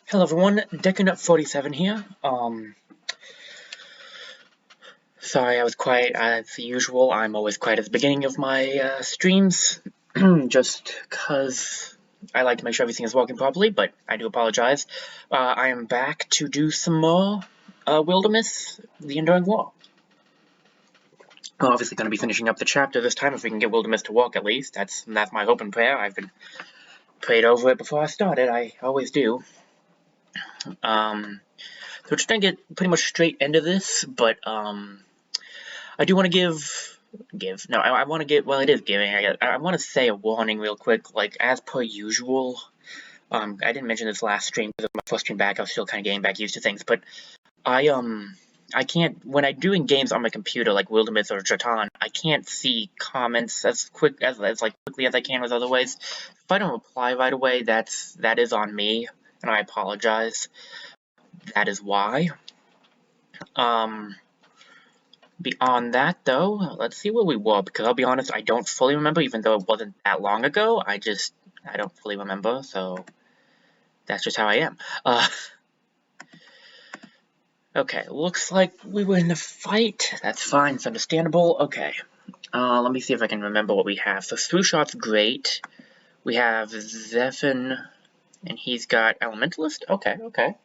Hello everyone, Deckanut47 here. Sorry I was quiet as usual. I'm always quiet at the beginning of my streams, just because I like to make sure everything is working properly, but I do apologize. I am back to do some more Wildermyth, the Enduring War. We're obviously going to be finishing up the chapter this time, if we can get Wildermyth to work at least. That's my hope and prayer. I've been prayed over it before I started, I always do. So we're just gonna get pretty much straight into this, but I do want to I want to get, well, it is giving, I want to say a warning real quick, like, as per usual. I didn't mention this last stream, because of my first stream back, I was still kind of getting back used to things, but I can't, when I'm doing games on my computer, like Wildermyth or Jatan, I can't see comments as quickly as I can with other ways. If I don't reply right away, that is on me, and I apologize. That is why. Beyond that, though, let's see where we were, because I'll be honest, I don't fully remember, even though it wasn't that long ago. I don't fully remember, so that's just how I am. Okay, looks like we were in a fight. That's fine, it's understandable. Okay, let me see if I can remember what we have. So, Thrushot's great. We have Zephin, and he's got Elementalist? Okay.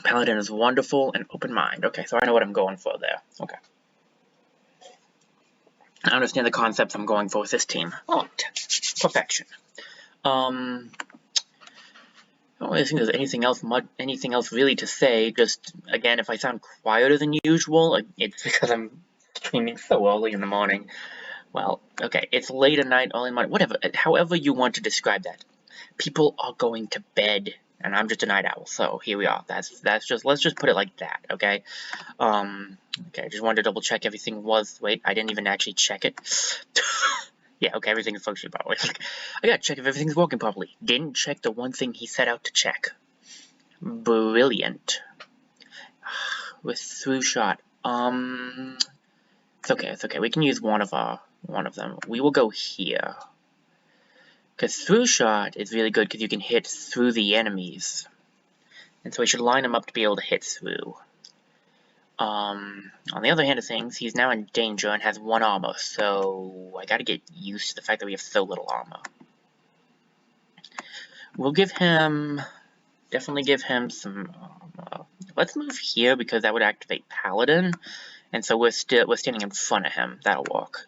Paladin is wonderful, and Open Mind. Okay, so I know what I'm going for there. Okay. I understand the concepts I'm going for with this team. Oh, perfection. I don't really think there's anything else really to say. Just, again, if I sound quieter than usual, it's because I'm streaming so early in the morning. Well, okay, it's late at night, early morning, whatever. However you want to describe that. People are going to bed, and I'm just a night owl, so here we are. Let's just put it like that, okay? Okay, just wanted to double check everything was, wait, I didn't even actually check it. Yeah, okay, everything is functioning properly. I gotta check if everything's working properly. Didn't check the one thing he set out to check. Brilliant. With Thrushot. It's okay. We can use one of them. We will go here. Because Thrushot is really good because you can hit through the enemies. And so we should line him up to be able to hit through. On the other hand of things, he's now in danger and has 1 armor, so I gotta get used to the fact that we have so little armor. We'll definitely give him some armor. Let's move here because that would activate Paladin, and so we're standing in front of him. That'll work.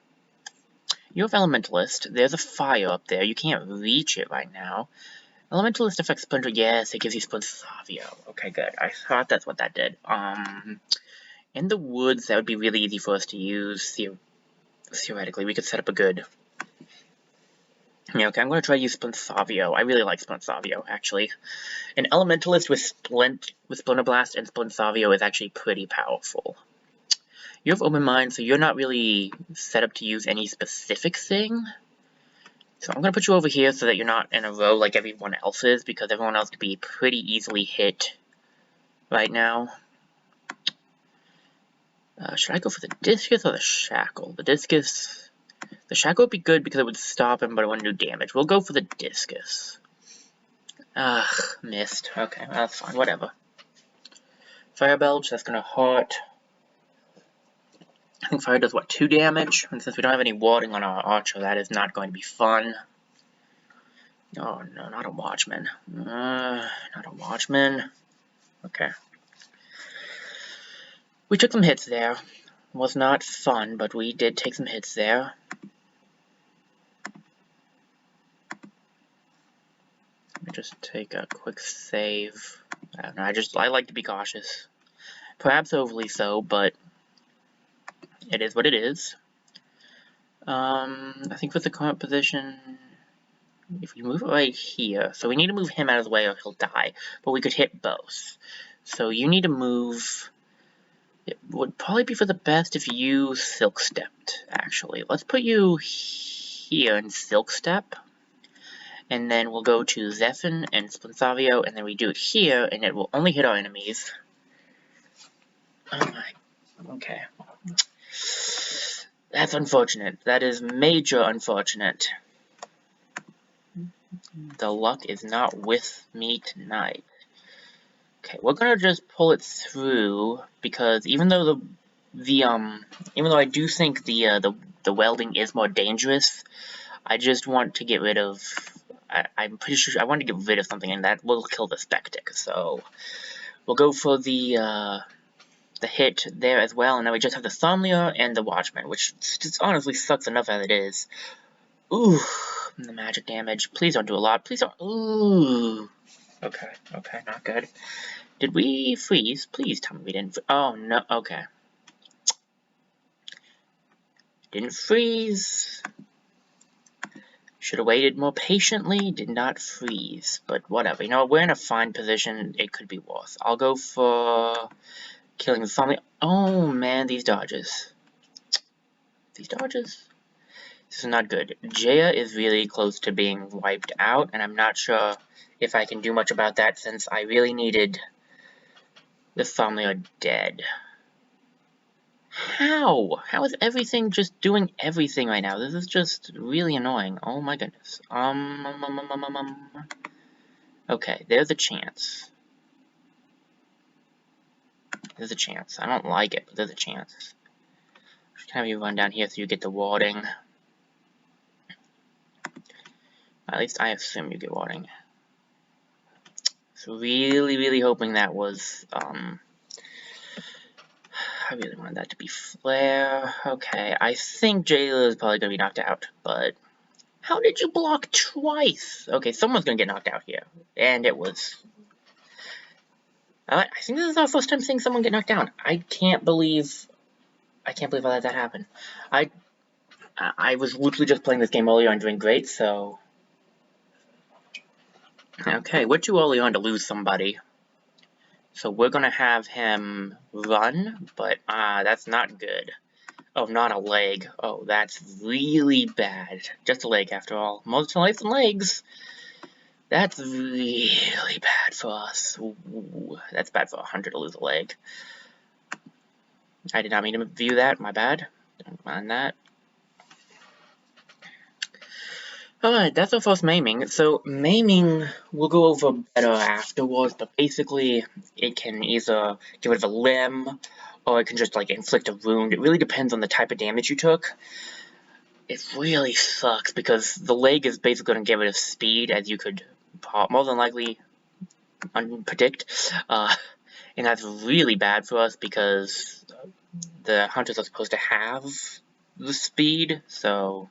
You have Elementalist. There's a fire up there. You can't reach it right now. Elementalist affects Splinter. Yes, it gives you Splinter Savio. Okay, good. I thought that's what that did. In the woods, that would be really easy for us to use. Theoretically, we could set up a good... Yeah, okay, I'm going to try to use Splinter Savio. I really like Splinter Savio, actually. An Elementalist with Splinter Blast and Splinter Savio is actually pretty powerful. You have Open Mind, so you're not really set up to use any specific thing. So I'm going to put you over here so that you're not in a row like everyone else is, because everyone else could be pretty easily hit right now. Should I go for the Discus or the Shackle? The Shackle would be good because it would stop him, but it wouldn't do damage. We'll go for the Discus. Missed. Okay, that's fine, whatever. Fire Belch, that's going to hurt. I think fire does, what, 2 damage? And since we don't have any warding on our archer, that is not going to be fun. Oh, no, not a Watchman. Not a Watchman. Okay. We took some hits there. It was not fun, but we did take some hits there. Let me just take a quick save. I don't know, I like to be cautious. Perhaps overly so, but it is what it is. I think with the current position, if we move it right here, so we need to move him out of the way or he'll die, but we could hit both. So you need to move. It would probably be for the best if you Silk Stepped, actually. Let's put you here in Silk Step, and then we'll go to Zephin and Splinter Savio, and then we do it here, and it will only hit our enemies. Oh my, okay. That's unfortunate. That is major unfortunate. The luck is not with me tonight. Okay, we're gonna just pull it through because even though even though I do think the welding is more dangerous, I just want to get rid of. I'm pretty sure I want to get rid of something, and that will kill the Spectic. So we'll go for the hit there as well, and now we just have the Thomlia and the Watchman, which just honestly sucks enough as it is. Ooh, the magic damage. Please don't do a lot. Please don't. Ooh. Okay, not good. Did we freeze? Please tell me we didn't. Oh no. Okay. Didn't freeze. Should have waited more patiently. Did not freeze, but whatever. You know what? We're in a fine position. It could be worse. I'll go for killing the family. Oh man, these dodges. These dodges. This is not good. Jaya is really close to being wiped out, and I'm not sure if I can do much about that since I really needed the family are dead. How? How is everything just doing everything right now? This is just really annoying. Oh my goodness. Okay, there's a chance. There's a chance. I don't like it, but there's a chance. Just have you run down here so you get the warding. At least I assume you get warding. So really hoping that was, I really wanted that to be flare. Okay, I think Jayla is probably going to be knocked out, but how did you block twice? Okay, someone's going to get knocked out here, and it was... I think this is our first time seeing someone get knocked down. I can't believe I let that happen. I was literally just playing this game earlier and doing great, so... Okay, we're too early on to lose somebody. So we're gonna have him run, but that's not good. Oh, not a leg. Oh, that's really bad. Just a leg after all. Most life and legs. That's really bad for us. Ooh, that's bad for 100 to lose a leg. I did not mean to view that, my bad. Don't mind that. Alright, that's our first maiming. So, maiming we'll go over better afterwards, but basically, it can either get rid of a limb, or it can just, like, inflict a wound. It really depends on the type of damage you took. It really sucks, because the leg is basically going to get rid of speed, as you could more than likely predict. And that's really bad for us, because the hunters are supposed to have the speed, so...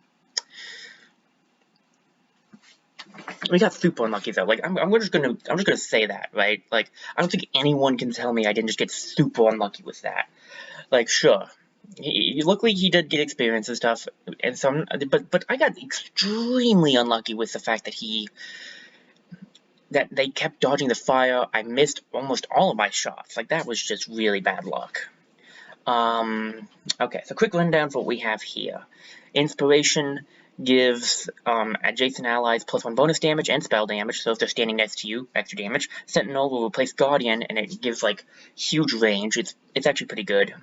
We got super unlucky though. Like I'm just gonna say that, right? Like I don't think anyone can tell me I didn't just get super unlucky with that. Like sure, luckily he did get experience and stuff, and some, but I got extremely unlucky with the fact that they kept dodging the fire. I missed almost all of my shots. Like that was just really bad luck. Okay, so quick rundown for what we have here. Inspiration gives adjacent allies +1 bonus damage and spell damage, so if they're standing next to you, extra damage. Sentinel will replace Guardian, and it gives, like, huge range. It's actually pretty good.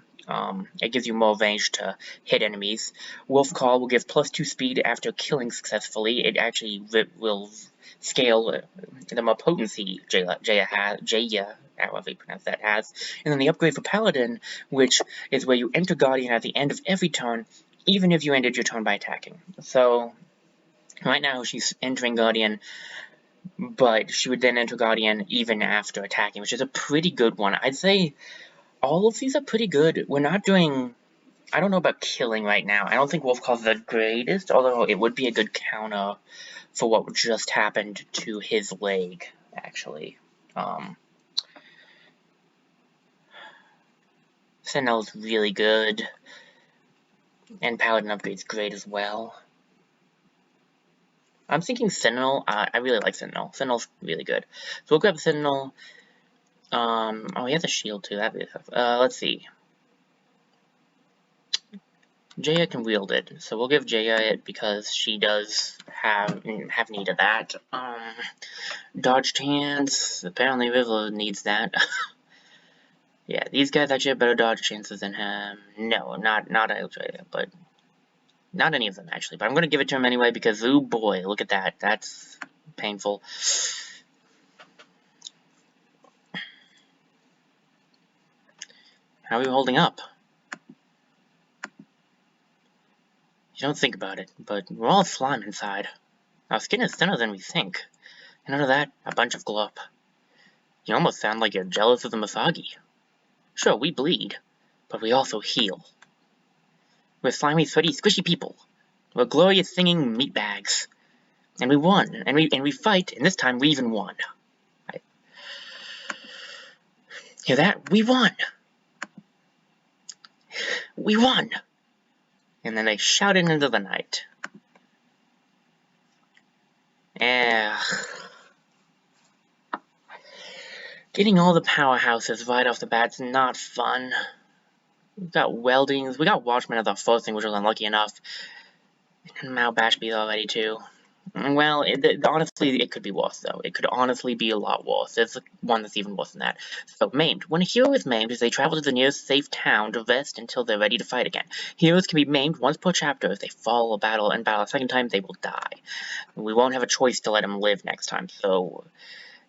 It gives you more range to hit enemies. Wolf Call will give +2 speed after killing successfully. It actually will scale the more potency Jaya, however you pronounce that, has. And then the upgrade for Paladin, which is where you enter Guardian at the end of every turn, even if you ended your turn by attacking. So, right now she's entering Guardian, but she would then enter Guardian even after attacking, which is a pretty good one. I'd say all of these are pretty good. We're not doing... I don't know about killing right now. I don't think Wolf Call's the greatest, although it would be a good counter for what just happened to his leg, actually. Sentinel's really good, and Paladin upgrade's great as well. I'm thinking Sentinel. I really like Sentinel. Sentinel's really good. So we'll grab Sentinel. Oh, he has a shield too. That'd be let's see. Jaya can wield it, so we'll give Jaya it because she does have need of that. Dodge chance. Apparently River needs that. Yeah, these guys actually have better dodge chances than him. No, not Jaya, but not any of them actually. But I'm gonna give it to him anyway because oh boy, look at that. That's painful. How are we holding up? You don't think about it, but we're all slime inside. Our skin is thinner than we think. And under that, a bunch of glop. You almost sound like you're jealous of the Masagi. Sure, we bleed, but we also heal. We're slimy, sweaty, squishy people. We're glorious singing meatbags. And we won, and we fight, and this time we even won. Right. Hear that? We won! We won! And then they shouted into the night. Getting all the powerhouses right off the bat's not fun. We've got weldings, we got Watchmen as our first thing, which was unlucky enough. And Mao Bashby's already too. Well, honestly, it could be worse, though. It could honestly be a lot worse. There's one that's even worse than that. So, maimed. When a hero is maimed, they travel to the nearest safe town to rest until they're ready to fight again. Heroes can be maimed once per chapter. If they fall a battle a second time, they will die. We won't have a choice to let them live next time, so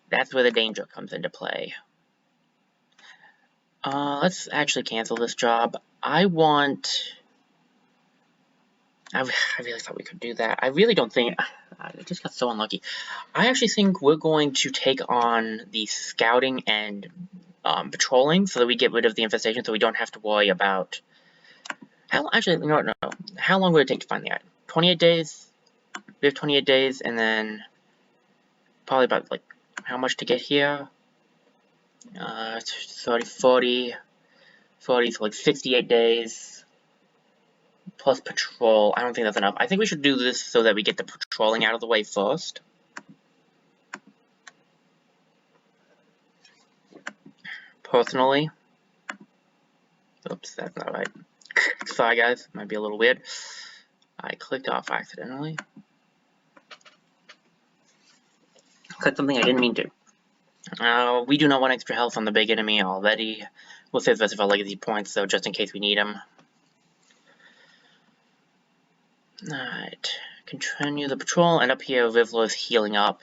that's where the danger comes into play. Let's actually cancel this job. I really thought we could do that. I really don't think... I just got so unlucky. I actually think we're going to take on the scouting and patrolling so that we get rid of the infestation so we don't have to worry about... Actually, no. How long would it take to find the item? 28 days? We have 28 days, and then probably about, like, how much to get here? 40, so like 68 days. Plus patrol. I don't think that's enough. I think we should do this so that we get the patrolling out of the way first. Personally. Oops, that's not right. Sorry guys, might be a little weird. I clicked off accidentally. Clicked something I didn't mean to. We do not want extra health on the big enemy already. We'll save the rest of our legacy points though, just in case we need them. Alright, continue the patrol, and up here, Rivlo is healing up.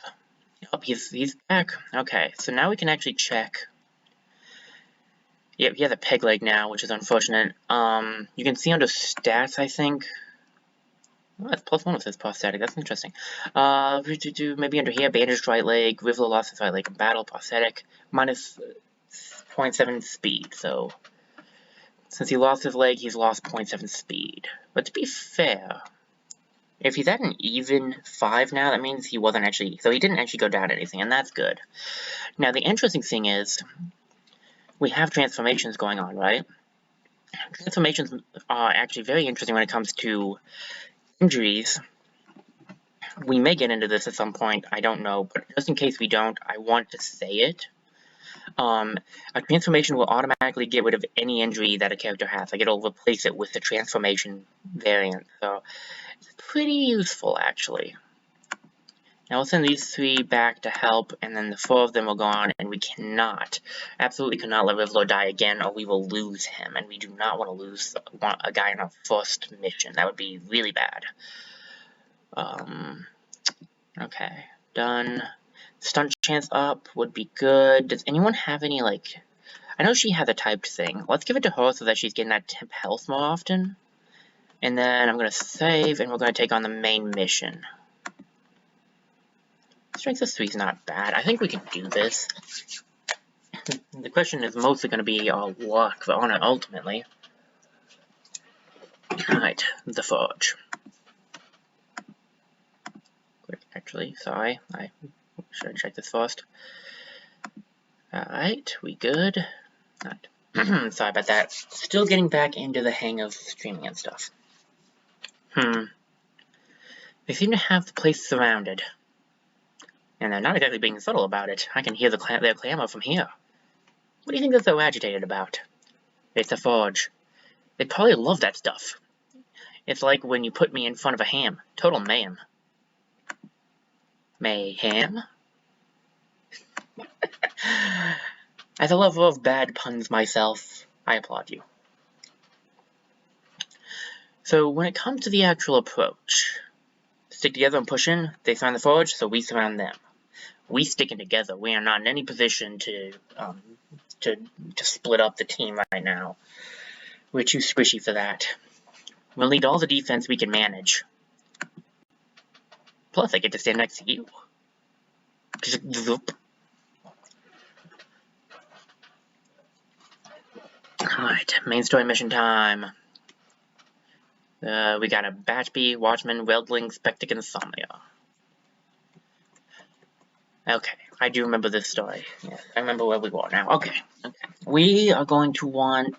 Oh, he's back. Okay, so now we can actually check. Yep, he has a peg leg now, which is unfortunate. You can see under stats, I think. Oh, that's +1 with his prosthetic, that's interesting. Maybe under here, bandaged right leg, Rivlo lost his right leg in battle, prosthetic, minus 0.7 speed, so... Since he lost his leg, he's lost 0.7 speed. But to be fair... If he's at an even 5 now, that means he wasn't actually... So he didn't actually go down anything, and that's good. Now, the interesting thing is, we have transformations going on, right? Transformations are actually very interesting when it comes to injuries. We may get into this at some point, I don't know, but just in case we don't, I want to say it. A transformation will automatically get rid of any injury that a character has. Like, it'll replace it with the transformation variant, so... It's pretty useful, actually. Now we'll send these 3 back to help, and then the 4 of them will go on, and we absolutely cannot let Rivlo die again, or we will lose him, and we do not want to lose a guy in our first mission. That would be really bad. Okay, done. Stunt chance up would be good. Does anyone have any, like... I know she has a typed thing. Let's give it to her so that she's getting that temp health more often. And then I'm going to save, and we're going to take on the main mission. Strength of 3 is not bad. I think we can do this. The question is mostly going to be our luck on it, ultimately. Alright, the Forge. Quick, actually, sorry. I should check this first. Alright, we good. Alright. Sorry about that. Still getting back into the hang of streaming and stuff. They seem to have the place surrounded. And they're not exactly being subtle about it. I can hear their clamor from here. What do you think they're so agitated about? It's a forge. They probably love that stuff. It's like when you put me in front of a ham. Total mayhem. Mayhem? As a lover of bad puns myself, I applaud you. So, when it comes to the actual approach, stick together and push in. They surround the forge, so we surround them. We sticking together. We are not in any position to split up the team right now. We're too squishy for that. We'll need all the defense we can manage. Plus, I get to stand next to you. Alright, main story mission time. We got a Batchby, Watchman, Weldling, Spectic, and Insomnia. Okay, I do remember this story. Yeah, I remember where we are now. Okay. We are going to want...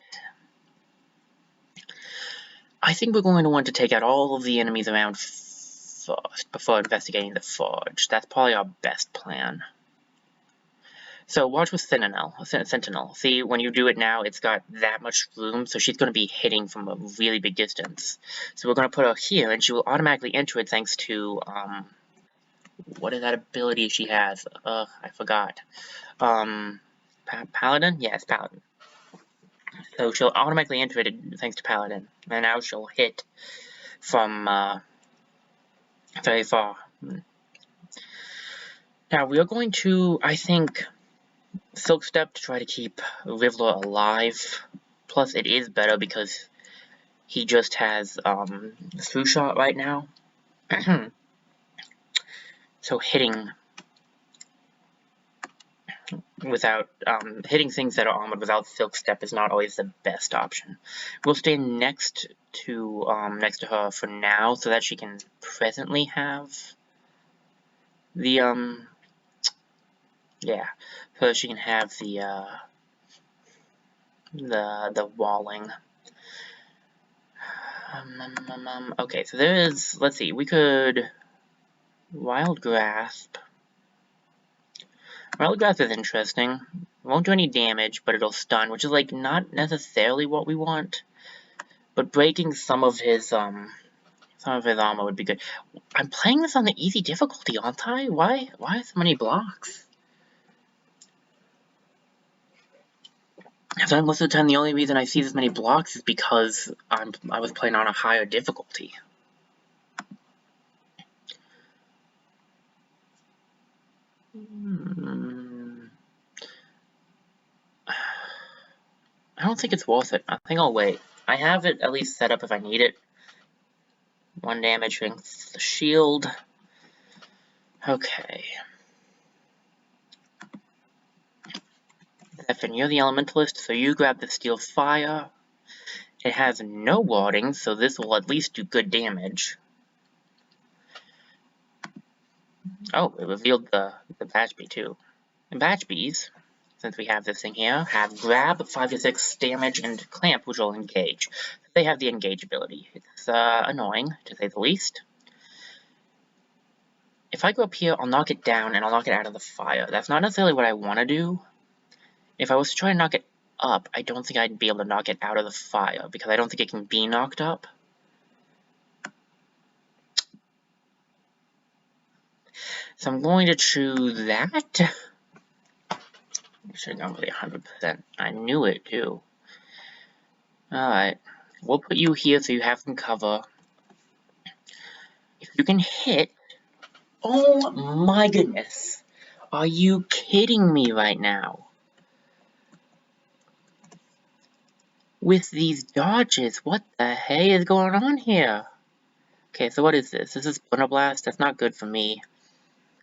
I think we're going to want to take out all of the enemies around first, before investigating the forge. That's probably our best plan. So, watch with Sentinel. See, when you do it now, it's got that much room, so she's going to be hitting from a really big distance. So we're going to put her here, and she will automatically enter it thanks to, what is that ability she has? I forgot. Paladin? Yes, Paladin. So she'll automatically enter it thanks to Paladin. And now she'll hit from, very far. Now, we are going to, I think... Silk Step to try to keep Rivler alive. Plus, it is better because he just has through shot right now. So hitting without hitting things that are armored without Silk Step is not always the best option. We'll stay next to her for now, so that she can presently have the so she can have the walling. Okay, so there is, let's see, we could Wild Grasp. Wild Grasp is interesting. It won't do any damage, but it'll stun, which is like not necessarily what we want. But breaking some of his armor would be good. I'm playing this on the easy difficulty, aren't I? Why so many blocks? I feel like most of the time the only reason I see this many blocks is because I was playing on a higher difficulty. I don't think it's worth it. I think I'll wait. I have it at least set up if I need it. 1 damage, the shield. Okay. Zephyr, you're the Elementalist, so you grab the Steel Fire. It has no warding, so this will at least do good damage. Oh, it revealed the Batchby too. And Batchbys, since we have this thing here, have Grab, 5 to 6 damage, and Clamp, which will engage. They have the engage ability. It's annoying, to say the least. If I go up here, I'll knock it down, and I'll knock it out of the fire. That's not necessarily what I want to do. If I was to try to knock it up, I don't think I'd be able to knock it out of the fire, because I don't think it can be knocked up. So I'm going to choose that. I should have gone with 100%. I knew it, too. Alright. We'll put you here so you have some cover. If you can hit... Oh my goodness! Are you kidding me right now? With these dodges, what the heck is going on here? Okay, so what is this? This is Splinter Blast. That's not good for me.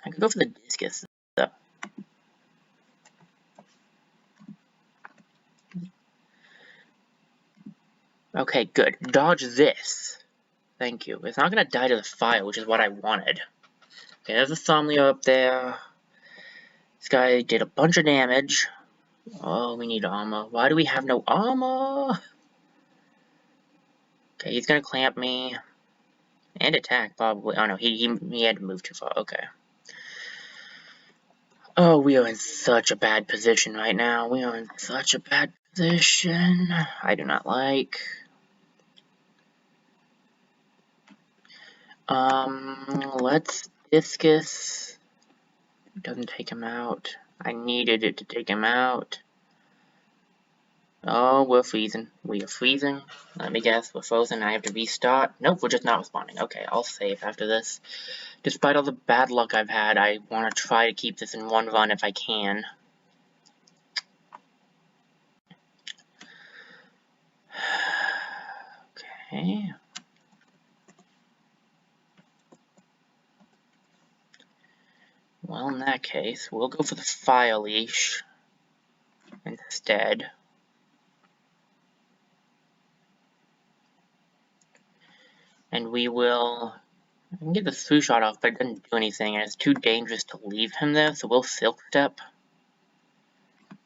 I could go for the Discus, though. Okay, good. Dodge this. Thank you. It's not gonna die to the fire, which is what I wanted. Okay, there's a Somnia up there. This guy did a bunch of damage. Oh, we need armor. Why do we have no armor? Okay, he's gonna clamp me. And attack, probably. Oh no, he had to move too far. Okay. Oh, we are in such a bad position right now. We are in such a bad position. I do not like. Let's Discus. Doesn't take him out. I needed it to take him out. Oh, we're freezing. We are freezing. Let me guess, we're frozen. I have to restart. Nope, we're just not responding. Okay, I'll save after this. Despite all the bad luck I've had, I want to try to keep this in one run if I can. Okay. Well, in that case, we'll go for the fire leash instead. And we will... I can get the through shot off, but it doesn't do anything, and it's too dangerous to leave him there, so we'll Silk Step.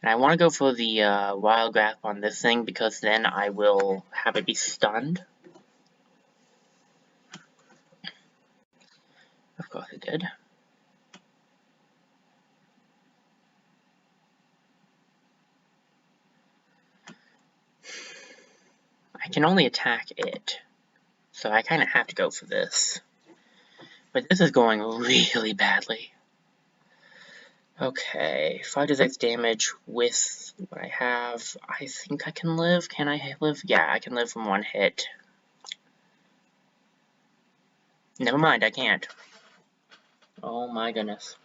And I want to go for the Wild Grasp on this thing, because then I will have it be stunned. Of course it did. I can only attack it, so I kind of have to go for this. But this is going really badly. Okay, 5 to 6 damage with what I have. I think I can live. Can I live? Yeah, I can live from one hit. Never mind, I can't. Oh my goodness.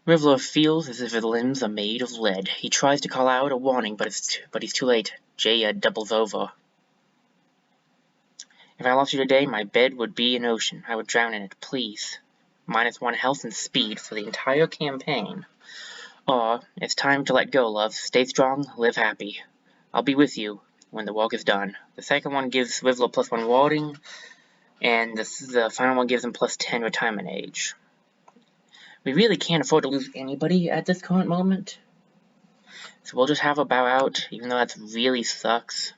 Rivler feels as if his limbs are made of lead. He tries to call out a warning, but he's too late. Jaya doubles over. If I lost you today, my bed would be an ocean. I would drown in it, please. -1 health and speed for the entire campaign. Or, it's time to let go, love. Stay strong, live happy. I'll be with you when the work is done. The second one gives Rivler +1 warding, and the final one gives him +10 retirement age. We really can't afford to lose anybody at this current moment. So we'll just have a bow out, even though that really sucks.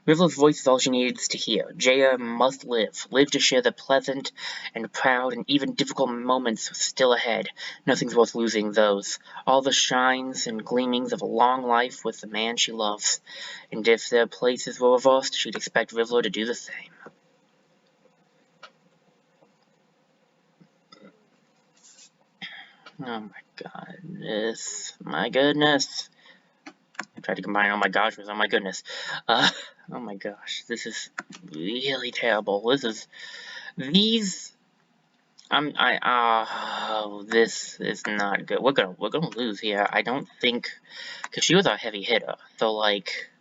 Rivler's voice is all she needs to hear. Jaya must live. Live to share the pleasant and proud and even difficult moments still ahead. Nothing's worth losing those. All the shines and gleamings of a long life with the man she loves. And if their places were reversed, she'd expect Rivler to do the same. Oh my goodness. My goodness. I tried to combine oh my gosh with oh my goodness. Oh my gosh. This is really terrible. This is... These... this is not good. We're gonna lose here. I don't think... Because she was a heavy hitter. So, like...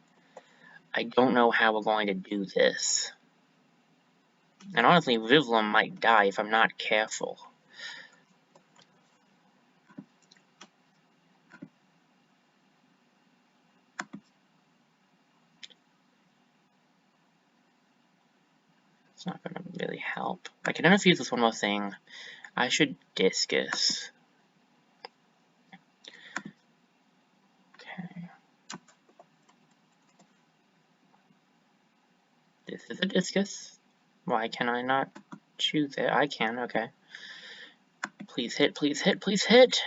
I don't know how we're going to do this. And honestly, Rivlum might die if I'm not careful. It's not going to really help. I can infuse this one more thing. I should discus. Okay. This is a discus. Why can I not choose it? I can, okay. Please hit, please hit, please hit!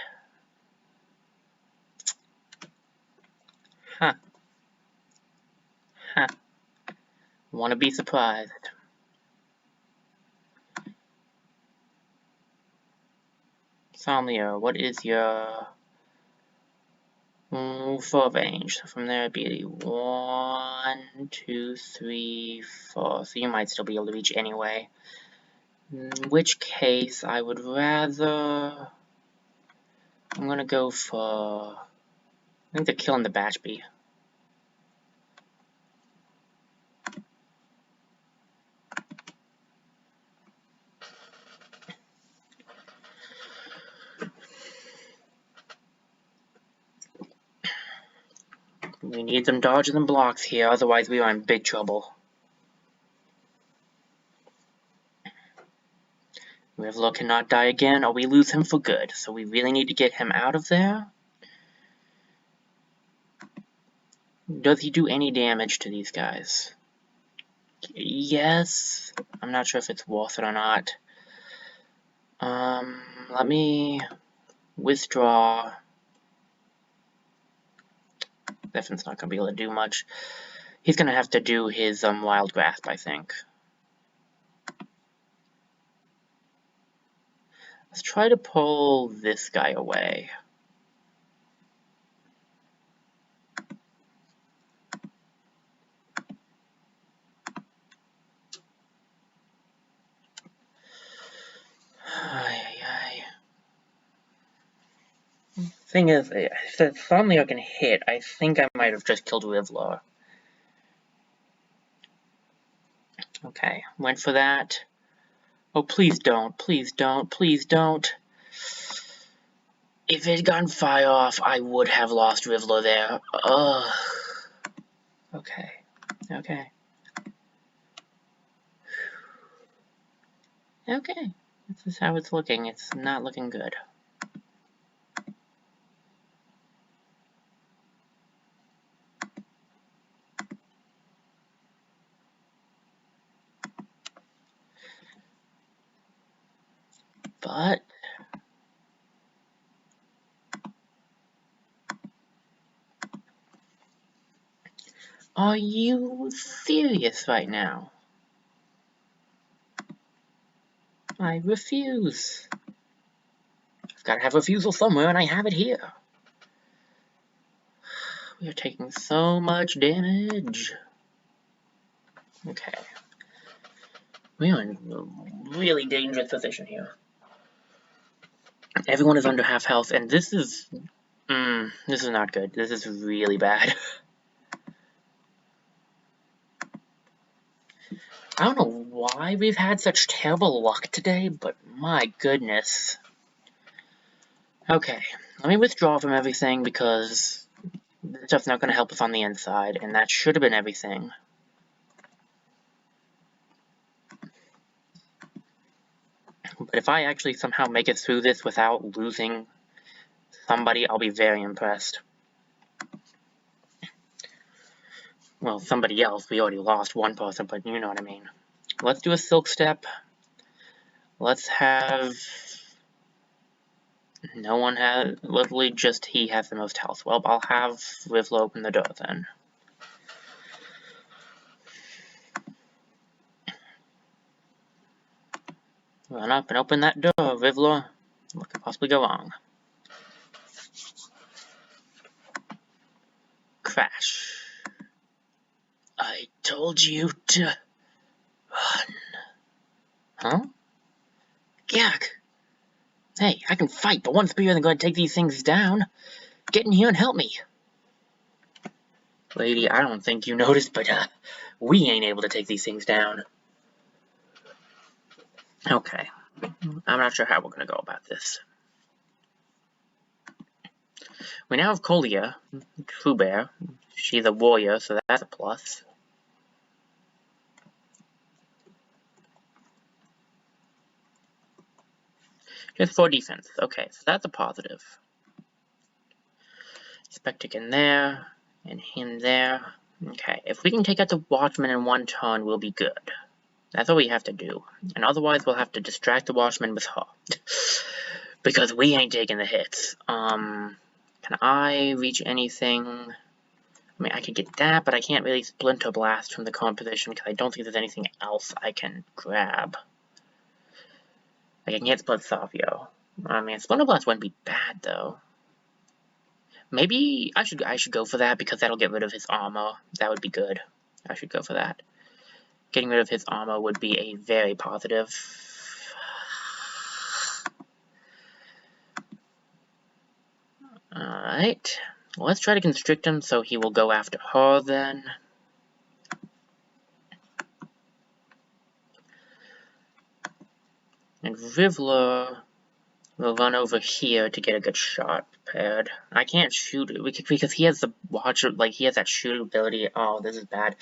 Huh. Huh. Wanna be surprised. Somnia, what is your full range? So from there it'd be 1, 2, 3, 4. So you might still be able to reach anyway. In which case I would rather... I'm gonna go for... I think they're killing the batch bee. We need some dodges and blocks here, otherwise we are in big trouble. Rivler cannot die again, or we lose him for good, so we really need to get him out of there. Does he do any damage to these guys? Yes. I'm not sure if it's worth it or not. Let me withdraw. Definitely not going to be able to do much. He's going to have to do his Wild Grasp, I think. Let's try to pull this guy away. Thing is, if the Thornleo can hit, I think I might have just killed Rivlar. Okay, went for that. Oh, please don't, please don't, please don't. If it had gotten fire off, I would have lost Rivlar there. Ugh. Okay, okay. Okay, this is how it's looking. It's not looking good. But are you serious right now? I refuse. I've got to have refusal somewhere, and I have it here. We are taking so much damage. Okay. We are in a really dangerous position here. Everyone is under half health, and this is not good. This is really bad. I don't know why we've had such terrible luck today, but my goodness. Okay, let me withdraw from everything because this stuff's not going to help us on the inside, and that should have been everything. But if I actually somehow make it through this without losing somebody, I'll be very impressed. Well, somebody else. We already lost one person, but you know what I mean. Let's do a Silk Step. Let's have... No one has... Literally just he has the most health. Well, I'll have Rivlo open the door then. Run up and open that door, Rivlo. What could possibly go wrong? Crash. I told you to run. Huh? Gak! Hey, I can fight, but one spear isn't going to take these things down. Get in here and help me. Lady, I don't think you noticed, but we ain't able to take these things down. Okay. I'm not sure how we're going to go about this. We now have Kolya, True Bear. She's a warrior, so that's a plus. Just 4 defense. Okay, so that's a positive. Spectic in there, and him there. Okay, if we can take out the Watchman in one turn, we'll be good. That's all we have to do. And otherwise, we'll have to distract the Watchman with her. Because we ain't taking the hits. Can I reach anything? I mean, I could get that, but I can't really Splinter Blast from the current position because I don't think there's anything else I can grab. Like, I can't split Savio. I mean, Splinter Blast wouldn't be bad, though. Maybe I should go for that because that'll get rid of his armor. That would be good. I should go for that. Getting rid of his armor would be a very positive. Alright. Let's try to constrict him so he will go after her then. And Rivler will run over here to get a good shot prepared. I can't shoot it because he has the watcher, like he has that shoot ability. Oh, this is bad.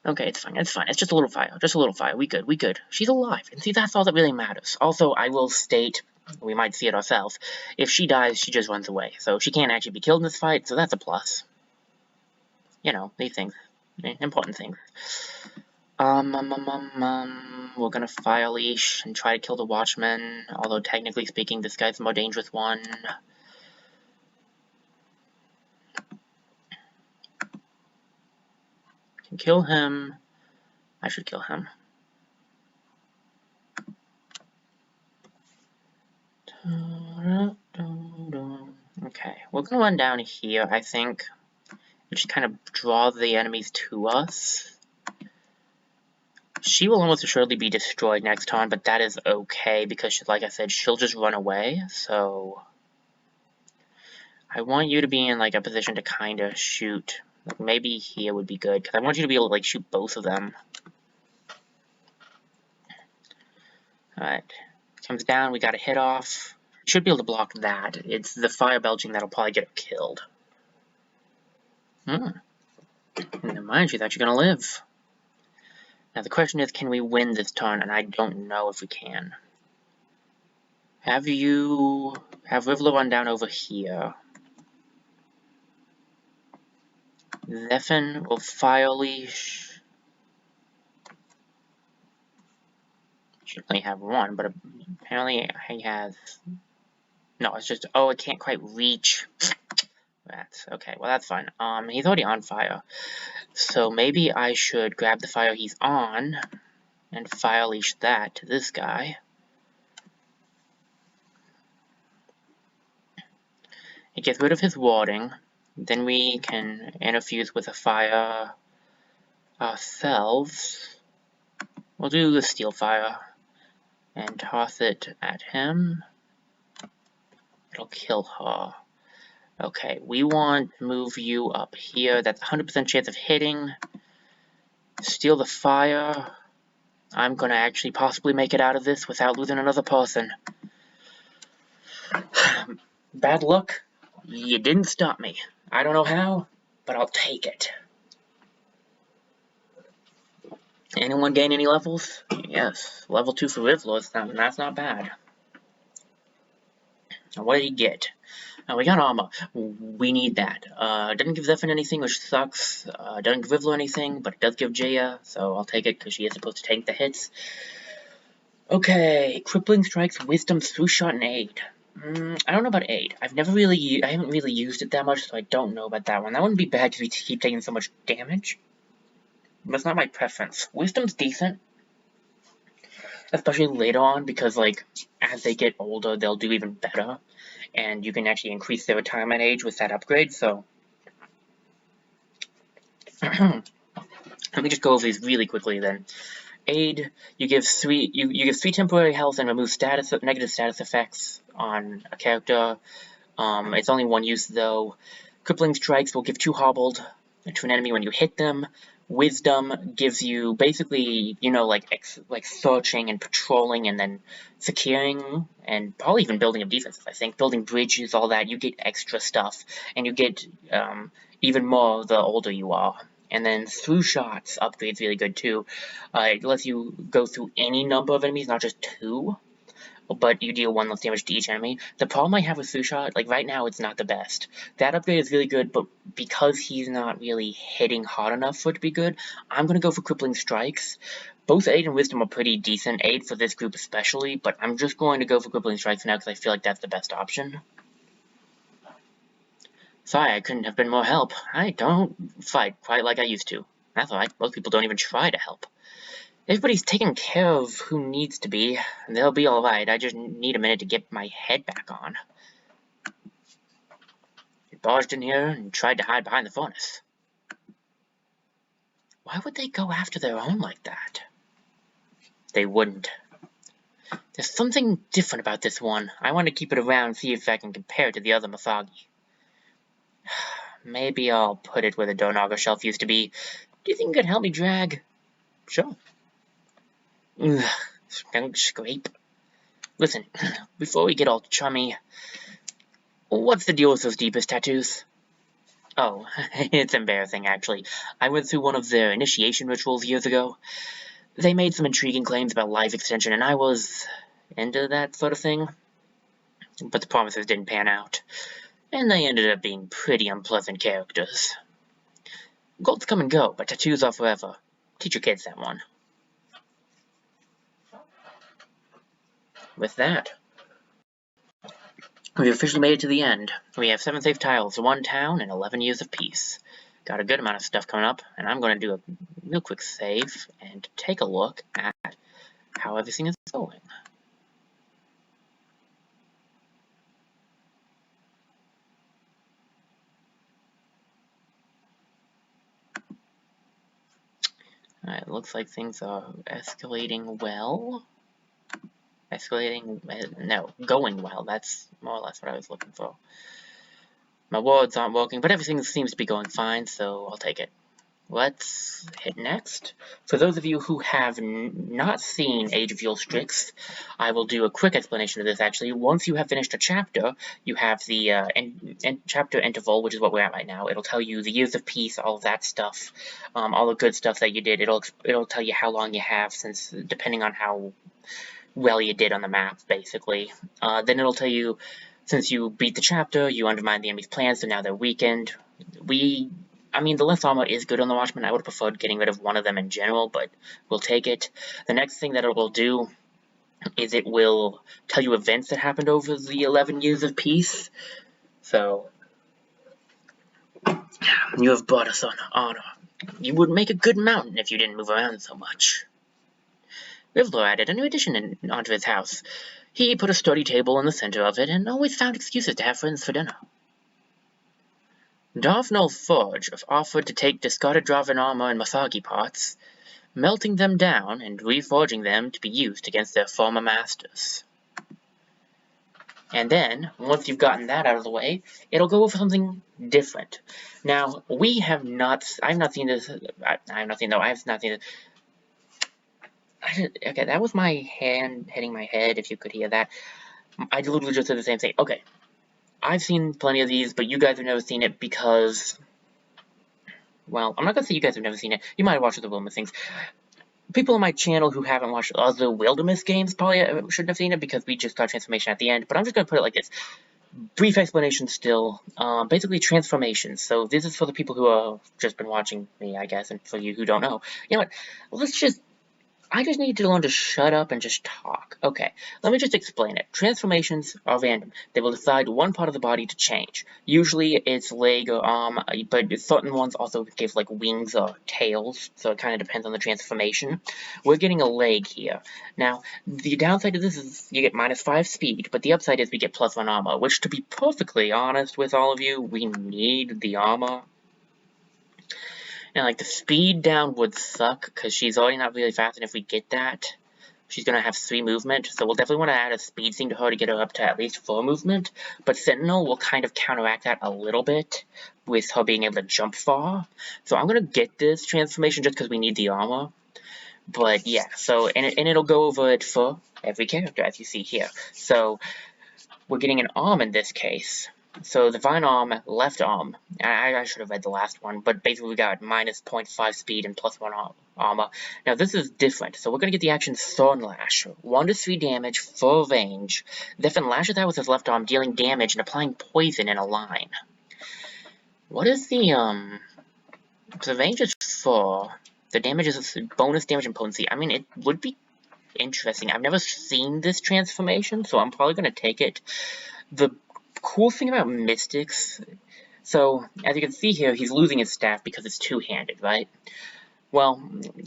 Okay, it's fine, it's fine. It's just a little fire, just a little fire. We good, we good. She's alive, and see, that's all that really matters. Also, I will state, we might see it ourselves, if she dies, she just runs away. So she can't actually be killed in this fight, so that's a plus. You know, these things. Important things. We're gonna Fire Leash and try to kill the Watchman, although technically speaking, this guy's the more dangerous one. Can kill him. I should kill him. Okay, we're gonna run down here, I think, and just kind of draw the enemies to us. She will almost assuredly be destroyed next time, but that is okay, because, like I said, she'll just run away, so... I want you to be in, like, a position to kind of shoot. Like, maybe here would be good, because I want you to be able to, like, shoot both of them. Alright. Comes down, we got a hit off. Should be able to block that. It's the fire belching that'll probably get killed. Never mind, she thought you're gonna live. Now the question is, can we win this turn? And I don't know if we can. Have Rivler run down over here. Zephyr will Fire Leash. Should only have one, but apparently he has... No, it's just... Oh, it can't quite reach. That's... Okay, well that's fine. He's already on fire. So maybe I should grab the fire he's on and Fire Leash that to this guy. It gets rid of his warding. Then we can interfuse with a fire ourselves. We'll do the Steel Fire and toss it at him. It'll kill her. Okay, we want to move you up here. That's 100% chance of hitting. Steal the fire. I'm gonna actually possibly make it out of this without losing another person. Bad luck. You didn't stop me. I don't know how, but I'll take it. Anyone gain any levels? Yes, level 2 for Rivler, that's not bad. Now, what did he get? We got armor. We need that. Doesn't give Zephyr anything, which sucks. Doesn't give Rivler anything, but it does give Jaya, so I'll take it because she is supposed to tank the hits. Okay, Crippling Strikes, Wisdom, Through Shot, and Aid. I don't know about Aid. I haven't really used it that much, so I don't know about that one. That wouldn't be bad because we keep taking so much damage. But it's not my preference. Wisdom's decent. Especially later on, because, like, as they get older, they'll do even better. And you can actually increase their retirement age with that upgrade, so... Let me just go over these really quickly, then. Aid, you give 3 temporary health and remove negative status effects on a character. It's only one use, though. Crippling Strikes will give 2 hobbled to an enemy when you hit them. Wisdom gives you basically, you know, like searching and patrolling and then securing and probably even building up defenses, I think. Building bridges, all that. You get extra stuff. And you get even more the older you are. And then Through Shots upgrade's really good too. It lets you go through any number of enemies, not just 2. But you deal 1 less damage to each enemy. The problem I have with Through Shot, like right now, it's not the best. That upgrade is really good, but because he's not really hitting hard enough for it to be good, I'm going to go for Crippling Strikes. Both Aid and Wisdom are pretty decent, Aid for this group especially, but I'm just going to go for Crippling Strikes now because I feel like that's the best option. Sorry, I couldn't have been more help. I don't fight quite like I used to. That's alright, most people don't even try to help. Everybody's taking care of who needs to be, and they'll be alright. I just need a minute to get my head back on. They barged in here and tried to hide behind the furnace. Why would they go after their own like that? They wouldn't. There's something different about this one. I want to keep it around and see if I can compare it to the other Masagi. Maybe I'll put it where the Donaga shelf used to be. Do you think you could help me drag? Sure. Ugh, don't scrape. Listen, before we get all chummy, what's the deal with those deepest tattoos? Oh, it's embarrassing, actually. I went through one of their initiation rituals years ago. They made some intriguing claims about life extension, and I was into that sort of thing. But the promises didn't pan out, and they ended up being pretty unpleasant characters. Golds come and go, but tattoos are forever. Teach your kids that one. With that, we've officially made it to the end. We have 7 safe tiles, 1 town, and 11 years of peace. Got a good amount of stuff coming up, and I'm going to do a real quick save and take a look at how everything is going. Alright, looks like things are escalating well. Going well. That's more or less what I was looking for. My wards aren't working, but everything seems to be going fine, so I'll take it. Let's hit next. For those of you who have not seen Age of Strix, I will do a quick explanation of this actually. Once you have finished a chapter, you have the chapter interval, which is what we're at right now. It'll tell you the years of peace, all of that stuff, all the good stuff that you did. It'll tell you how long you have, since depending on how well you did on the map, basically. Then it'll tell you, since you beat the chapter, you undermined the enemy's plans, so now they're weakened. I mean, the less armor is good on the Watchmen. I would have preferred getting rid of one of them in general, but we'll take it. The next thing that it will do is it will tell you events that happened over the 11 years of peace. So, you have brought us on honor. You would make a good mountain if you didn't move around so much. Rivler added a new addition onto his house. He put a study table in the center of it and always found excuses to have friends for dinner. Darfnell Forge offered to take discarded Draven armor and Mathagi parts, melting them down and reforging them to be used against their former masters. And then, once you've gotten that out of the way, it'll go over something different. Now, I have not seen this. Okay, that was my hand hitting my head, if you could hear that. I literally just said the same thing. Okay. I've seen plenty of these, but you guys have never seen it because, well, I'm not going to say you guys have never seen it. You might have watched the Wildermyth things. People on my channel who haven't watched other Wildermyth games probably shouldn't have seen it because we just got transformation at the end, but I'm just going to put it like this. Brief explanation still. Basically, transformations. So this is for the people who have just been watching me, I guess, and for you who don't know. You know what? I just need to learn to shut up and just talk. Okay, let me just explain it. Transformations are random. They will decide one part of the body to change. Usually it's leg or arm, but certain ones also give like wings or tails, so it kind of depends on the transformation. We're getting a leg here. Now, the downside of this is you get -5 speed, but the upside is we get +1 armor, which, to be perfectly honest with all of you, we need the armor. And, like, the speed down would suck, because she's already not really fast, and if we get that, she's going to have 3 movement, so we'll definitely want to add a speed thing to her to get her up to at least 4 movement, but Sentinel will kind of counteract that a little bit, with her being able to jump far. So I'm going to get this transformation just because we need the armor. But, yeah, so, and it'll go over it for every character, as you see here. So, we're getting an arm in this case. So the Vine Arm, left arm, I should have read the last one, but basically we got -0.5 speed and +1 armor. Now this is different, so we're going to get the action Thorn Lash, 1 to 3 damage, full range. Zephyr lashes out with his left arm, dealing damage and applying poison in a line. What is the range is 4, the damage is bonus damage and potency. I mean, it would be interesting. I've never seen this transformation, so I'm probably going to take it. The cool thing about Mystics, so as you can see here, he's losing his staff because it's two-handed, right? Well,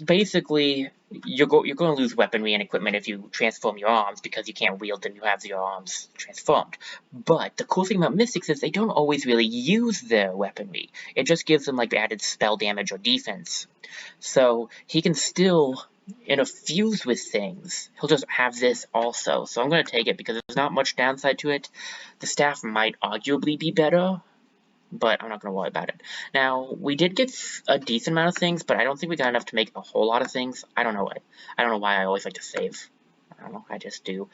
basically, you're going to lose weaponry and equipment if you transform your arms because you can't wield them, you have your arms transformed. But the cool thing about Mystics is they don't always really use their weaponry. It just gives them like added spell damage or defense. So he can still interfuse with things. He'll just have this also. So I'm going to take it because there's not much downside to it. The staff might arguably be better, but I'm not going to worry about it. Now, we did get a decent amount of things, but I don't think we got enough to make a whole lot of things. I don't know why I always like to save. I don't know, I just do.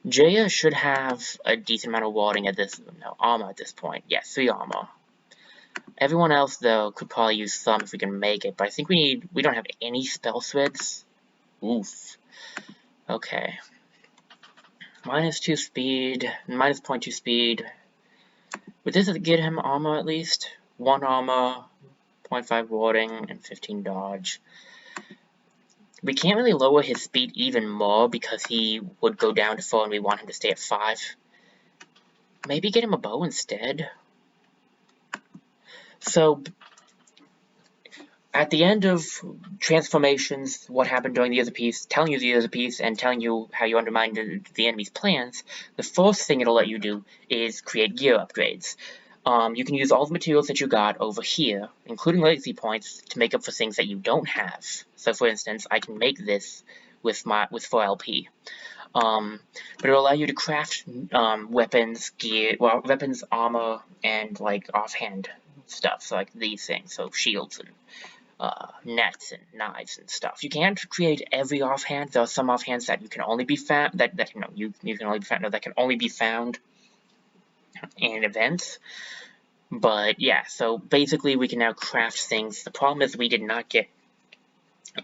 Jaya should have a decent amount of warding at this, armor at this point. Yes, 3 armor. Everyone else, though, could probably use some if we can make it, but I think we don't have any spell threads. Oof. Okay. -2 speed, -0.2 speed. Would this get him armor at least? 1 armor, 0.5 warding, and 15 dodge. We can't really lower his speed even more because he would go down to 4 and we want him to stay at 5. Maybe get him a bow instead. So, at the end of transformations, what happened during the Years of Peace, telling you the Years of Peace, and telling you how you undermined the enemy's plans, the first thing it'll let you do is create gear upgrades. You can use all the materials that you got over here, including legacy points, to make up for things that you don't have. So, for instance, I can make this with 4 LP. But it'll allow you to craft weapons, gear, well, weapons, armor, and like offhand stuff, so like these things, so shields and nets and knives and stuff. You can't create every offhand. There are some offhands that you can only be found that you can only be found that can only be found in events. But yeah, so basically we can now craft things. The problem is we did not get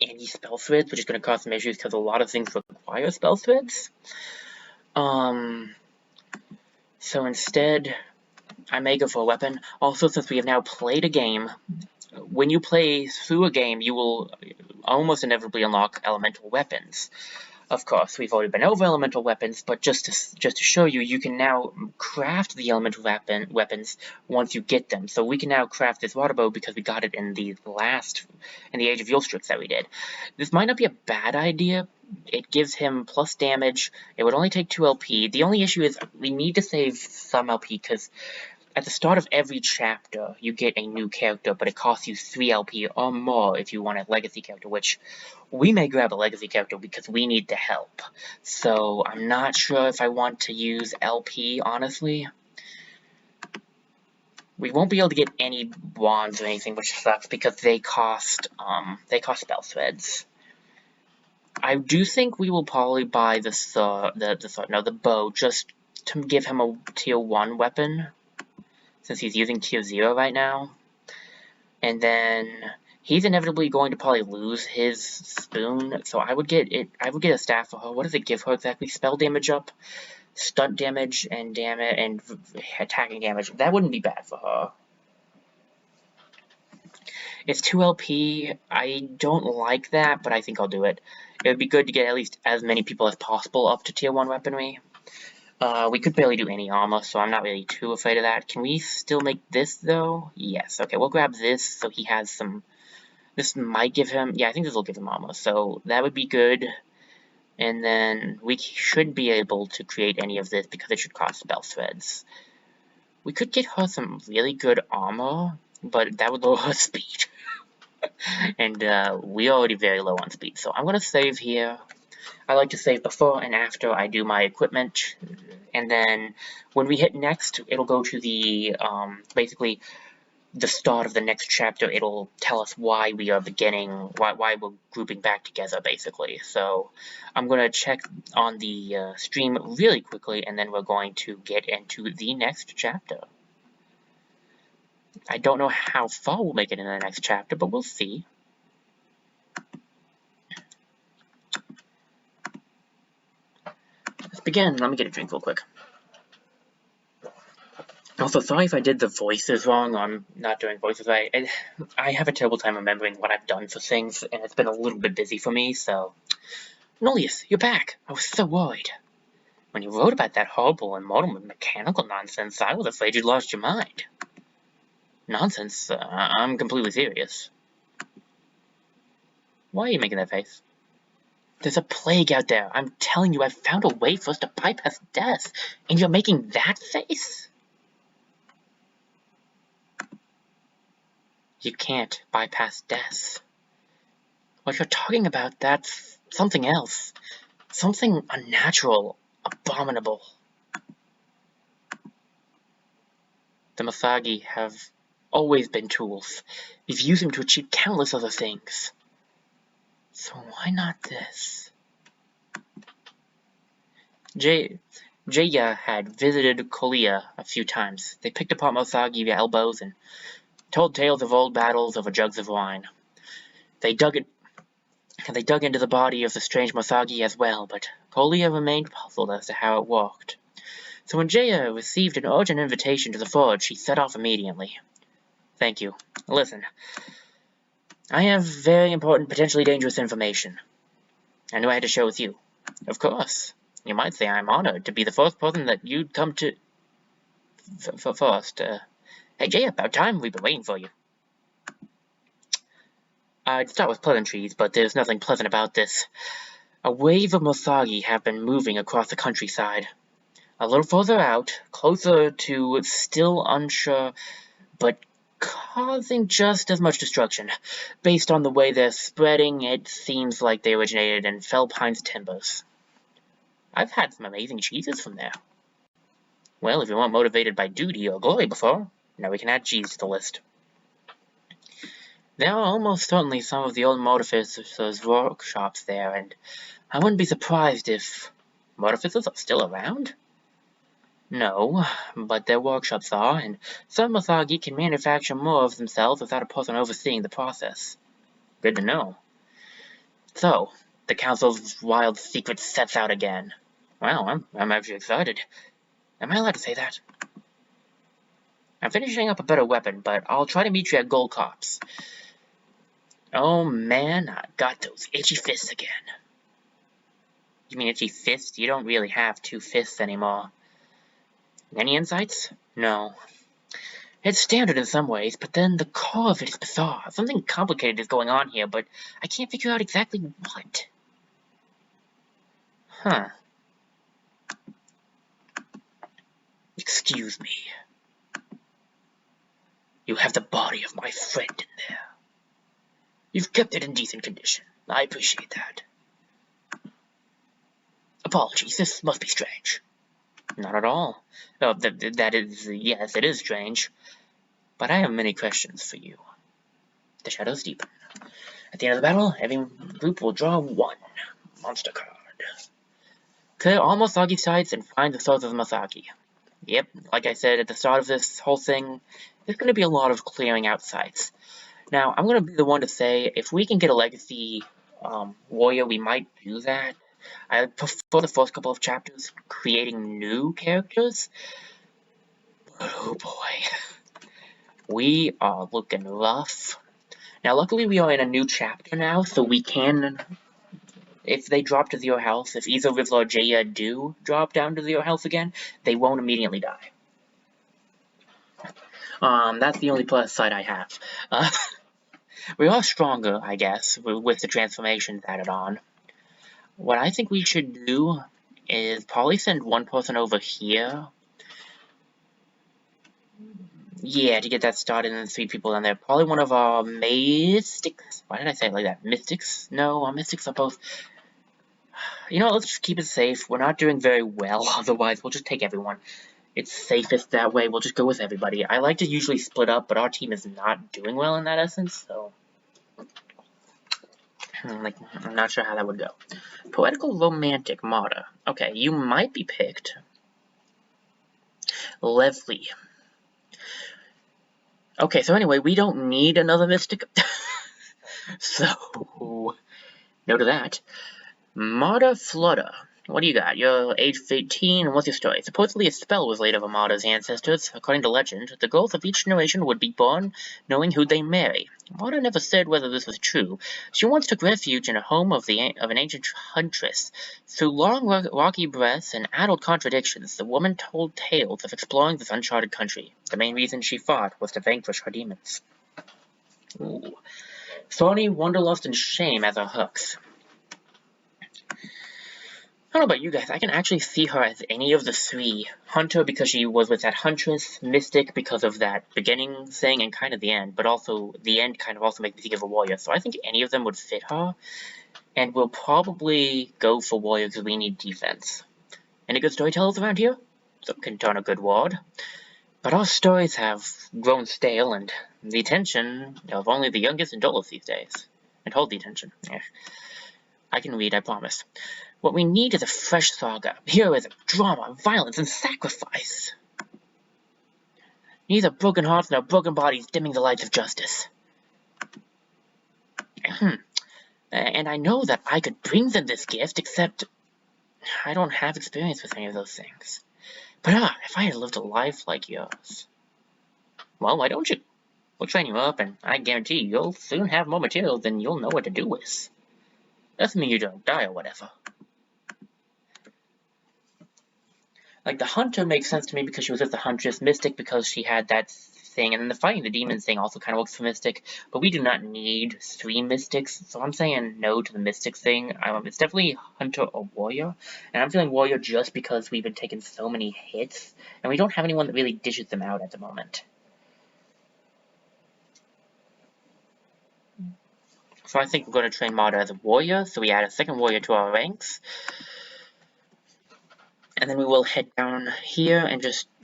any spell threads, which is going to cause some issues because a lot of things require spell threads. So instead, I may go for a weapon. Also, since we have now played a game, when you play through a game, you will almost inevitably unlock elemental weapons. Of course, we've already been over elemental weapons, but just to show you, you can now craft the elemental weapons once you get them. So we can now craft this water bow because we got it in the Age of Yulstrix that we did. This might not be a bad idea. It gives him plus damage. It would only take 2 LP. The only issue is we need to save some LP because at the start of every chapter, you get a new character, but it costs you 3 LP or more if you want a legacy character, which we may grab a legacy character because we need the help. So I'm not sure if I want to use LP, honestly. We won't be able to get any wands or anything, which sucks because they cost spell threads. I do think we will probably buy the bow just to give him a tier 1 weapon, since he's using tier 0 right now. And then he's inevitably going to probably lose his spoon, so I would get a staff for her. What does it give her exactly? Spell damage up, stunt damage, and attacking damage. That wouldn't be bad for her. It's 2 LP. I don't like that, but I think I'll do it. It would be good to get at least as many people as possible up to tier 1 weaponry. We could barely do any armor, so I'm not really too afraid of that. Can we still make this, though? Yes. Okay, we'll grab this so he has some... This might give him... Yeah, I think this will give him armor, so that would be good. And then we should be able to create any of this because it should cost spell threads. We could get her some really good armor, but that would lower her speed. And we're already very low on speed, so I'm going to save here. I like to save before and after I do my equipment, and then when we hit next, it'll go to the, basically, the start of the next chapter. It'll tell us why we are why we're grouping back together, basically. So I'm going to check on the stream really quickly, and then we're going to get into the next chapter. I don't know how far we'll make it in the next chapter, but we'll see. Let's begin. Let me get a drink real quick. Also, sorry if I did the voices wrong. I'm not doing voices right. I have a terrible time remembering what I've done for things, and it's been a little bit busy for me, so... Nolius, you're back! I was so worried. When you wrote about that horrible and mortal mechanical nonsense, I was afraid you'd lost your mind. Nonsense? I'm completely serious. Why are you making that face? There's a plague out there. I'm telling you, I've found a way for us to bypass death, and you're making that face? You can't bypass death. What you're talking about, that's something else. Something unnatural, abominable. The Masagi have always been tools. We've used them to achieve countless other things. So why not this? Jaya had visited Kolia a few times. They picked apart Masagi via elbows and told tales of old battles over jugs of wine. They dug into the body of the strange Masagi as well, but Kolia remained puzzled as to how it worked. So when Jaya received an urgent invitation to the forge, she set off immediately. Thank you. Listen, I have very important, potentially dangerous information. I knew I had to share with you. Of course. You might say I'm honored to be the first person that you'd come to... first. Hey, Jay, about time. We've been waiting for you. I'd start with pleasantries, but there's nothing pleasant about this. A wave of Masagi have been moving across the countryside. A little further out, closer to still unsure, but causing just as much destruction. Based on the way they're spreading, it seems like they originated in Fell Pines timbers. I've had some amazing cheeses from there. Well, if you weren't motivated by duty or glory before, now we can add cheese to the list. There are almost certainly some of the old mortificers' workshops there, and I wouldn't be surprised if mortificers are still around? No, but their workshops are, and some Masagi can manufacture more of themselves without a person overseeing the process. Good to know. So, the Council's wild secret sets out again. Wow, I'm actually excited. Am I allowed to say that? I'm finishing up a better weapon, but I'll try to meet you at Gold Cops. Oh man, I got those itchy fists again. You mean itchy fists? You don't really have two fists anymore. Any insights? No. It's standard in some ways, but then the core of it is bizarre. Something complicated is going on here, but I can't figure out exactly what. Huh. Excuse me. You have the body of my friend in there. You've kept it in decent condition. I appreciate that. Apologies, this must be strange. Not at all. Oh, that is, yes, it is strange. But I have many questions for you. The shadows deepen. At the end of the battle, every group will draw one monster card. Clear all Masagi sites and find the source of the Masagi. Yep, like I said at the start of this whole thing, there's going to be a lot of clearing out sites. Now, I'm going to be the one to say, if we can get a legacy warrior, we might do that. I prefer the first couple of chapters creating new characters. Oh boy. We are looking rough. Now, luckily we are in a new chapter now, so we can, if they drop to 0 health, if either Rizzle or Jaya do drop down to 0 health again, they won't immediately die. That's the only plus side I have. We are stronger, I guess, with the transformations added on. What I think we should do is probably send one person over here. Yeah, to get that started, and then 3 people in there. Probably one of our mystics. Why did I say it like that? Mystics? No, our mystics are both... You know what, let's just keep it safe. We're not doing very well, otherwise we'll just take everyone. It's safest that way, we'll just go with everybody. I like to usually split up, but our team is not doing well in that essence, so... I'm not sure how that would go. Poetical Romantic Martyr. Okay, you might be picked. Leslie. Okay, so anyway, we don't need another mystic. So, no to that. Martyr Flutter. What do you got? You're age 18, and what's your story? Supposedly a spell was laid over Martyr's ancestors. According to legend, the girls of each generation would be born knowing who they marry. Martyr never said whether this was true. She once took refuge in a home of an ancient huntress. Through long, rocky breaths and adult contradictions, the woman told tales of exploring this uncharted country. The main reason she fought was to vanquish her demons. Ooh. Thorny, Wanderlust, and Shame as her hooks. I don't know about you guys, I can actually see her as any of the 3. Hunter because she was with that Huntress, Mystic because of that beginning thing and kind of the end, but also the end kind of also makes me think of a warrior, so I think any of them would fit her, and we'll probably go for warrior because we need defense. Any good storytellers around here? Some can turn a good word. But our stories have grown stale, and the attention of only the youngest and dullest these days. And hold the attention. I can read, I promise. What we need is a fresh saga, heroism, drama, violence, and sacrifice. Neither broken hearts nor broken bodies dimming the lights of justice. And I know that I could bring them this gift, except I don't have experience with any of those things. But if I had lived a life like yours... Well, why don't you? We'll train you up, and I guarantee you'll soon have more material than you'll know what to do with. Doesn't mean you don't die or whatever. Like, the Hunter makes sense to me because she was with the Huntress, Mystic because she had that thing, and then the fighting the demons thing also kind of works for Mystic, but we do not need 3 Mystics, so I'm saying no to the Mystic thing. It's definitely Hunter or Warrior, and I'm feeling Warrior just because we've been taking so many hits, and we don't have anyone that really dishes them out at the moment. So I think we're going to train Martyr as a Warrior, so we add a second Warrior to our ranks. And then we will head down here and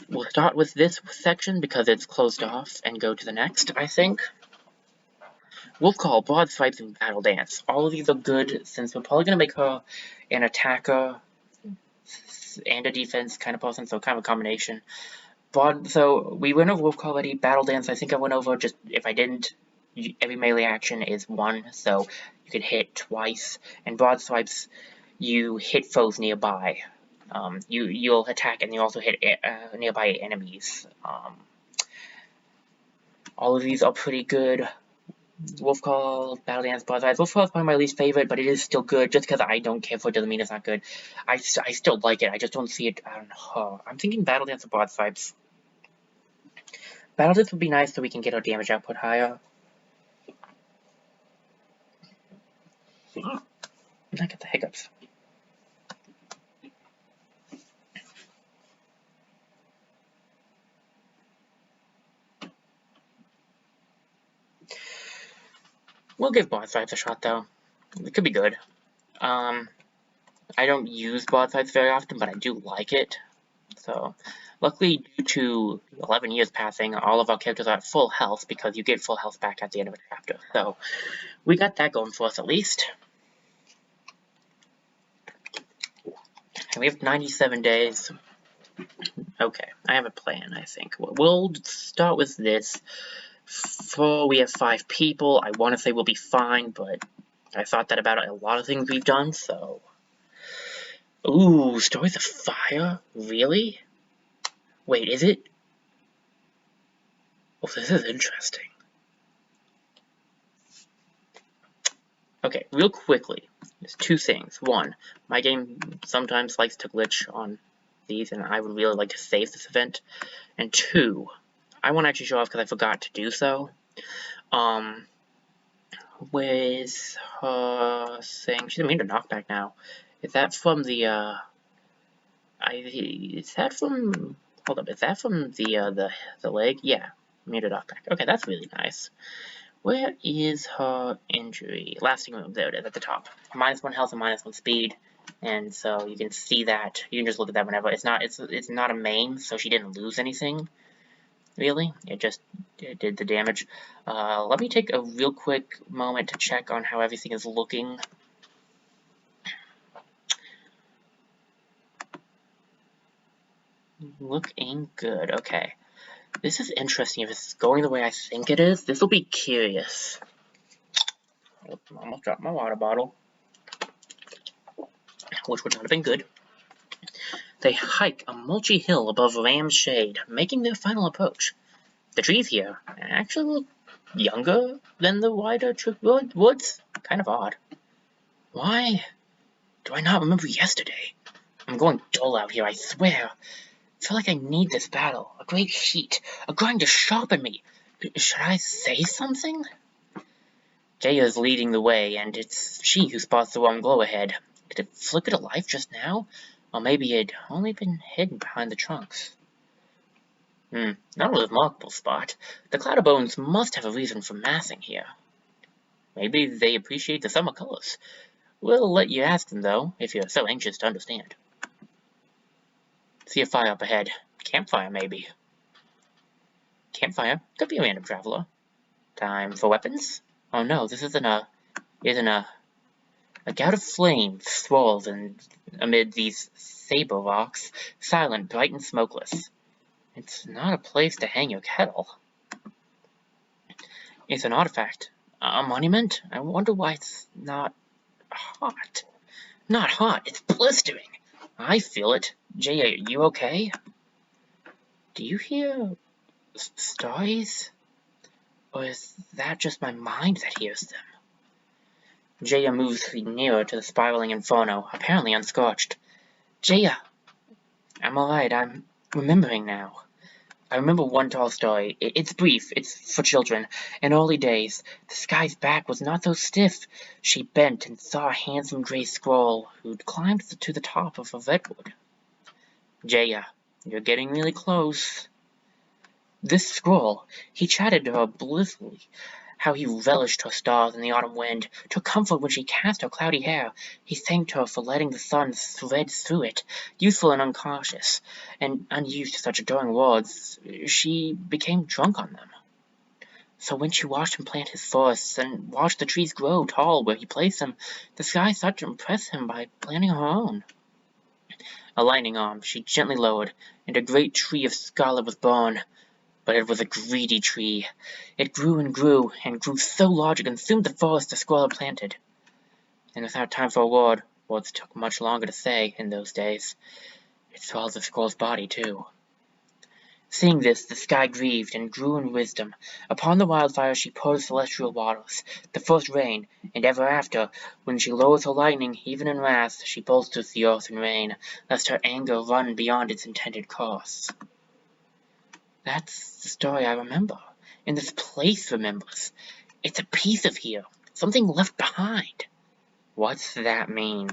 we'll start with this section because it's closed off and go to the next, I think. Wolf Call, Broad Swipes, and Battle Dance. All of these are good since we're probably going to make her an attacker and a defense kind of person, so kind of a combination. So we went over Wolf Call already. Battle Dance, I think I went over. Just if I didn't, every melee action is 1, so you can hit twice. And Broad Swipes, you hit foes nearby. You'll attack and you also hit nearby enemies. All of these are pretty good. Wolf Call, Battle Dance, Broad Swipes. Wolf Call is probably my least favorite, but it is still good. Just because I don't care for it doesn't mean it's not good. I still like it. I just don't see it. I don't know. I'm thinking Battle Dance or Broad Swipes. Battle Dance would be nice so we can get our damage output higher. I got the hiccups. We'll give Broad Swipes a shot, though. It could be good. I don't use Broad Swipes very often, but I do like it. So, luckily, due to 11 years passing, all of our characters are at full health because you get full health back at the end of a chapter. So, we got that going for us at least. And we have 97 days. Okay, I have a plan, I think. We'll start with this. We have 5 people. I want to say we'll be fine, but I thought that about a lot of things we've done, so... Ooh, Stories of Fire? Really? Wait, is it? Oh, this is interesting. Okay, real quickly, there's 2 things. 1, my game sometimes likes to glitch on these, and I would really like to save this event. And 2, I want to actually show off because I forgot to do so. With her saying she's immune to knockback now. Is that from the is that from the leg? Yeah, immune to knockback. Okay, that's really nice. Where is her injury? Lasting wound. There it is at the top. -1 health and -1 speed. And so you can see that. You can just look at that whenever. It's not a main, so she didn't lose anything. Really? It did the damage. Let me take a real quick moment to check on how everything is looking. Looking good. Okay. This is interesting. If it's going the way I think it is, this will be curious. Oops, I almost dropped my water bottle. Which would not have been good. They hike a mulchy hill above Ram's Shade, making their final approach. The trees here actually look younger than the wider woods. Kind of odd. Why do I not remember yesterday? I'm going dull out here, I swear. I feel like I need this battle. A great heat. A grind to sharpen me. Should I say something? Jaya's leading the way, and it's she who spots the warm glow ahead. Did it flicker to life just now? Or maybe it'd only been hidden behind the trunks. Not a remarkable spot. The Clatterbones must have a reason for massing here. Maybe they appreciate the summer colors. We'll let you ask them, though, if you're so anxious to understand. See a fire up ahead. Campfire, maybe. Campfire? Could be a random traveler. Time for weapons? Oh no, this isn't a... A gout of flame swirls amid these saber rocks, silent, bright, and smokeless. It's not a place to hang your kettle. It's an artifact. A monument? I wonder why it's not hot. Not hot, it's blistering. I feel it. Jay, are you okay? Do you hear stories? Or is that just my mind that hears them? Jaya moves nearer to the spiraling inferno, apparently unscorched. Jaya! I'm alright, I'm remembering now. I remember one tall story. It's brief, it's for children. In early days, the sky's back was not so stiff. She bent and saw a handsome gray squirrel who'd climbed to the top of a redwood. Jaya, you're getting really close. This squirrel, he chatted to her blissfully how he relished her stars in the autumn wind, took comfort when she cast her cloudy hair. He thanked her for letting the sun thread through it, youthful and unconscious, and unused to such adoring words, she became drunk on them. So when she watched him plant his forests and watched the trees grow tall where he placed them, the sky sought to impress him by planting her own. A lightning arm she gently lowered, and a great tree of scarlet was born. But it was a greedy tree. It grew and grew, and grew so large it consumed the forest the squirrel had planted. And without time for a word, words took much longer to say in those days, it swallowed the squirrel's body too. Seeing this, the sky grieved and grew in wisdom. Upon the wildfire she poured celestial waters, the first rain, and ever after, when she lowers her lightning, even in wrath, she bolsters the earth in rain, lest her anger run beyond its intended course. That's the story I remember, and this place remembers. It's a piece of here, something left behind. What's that mean?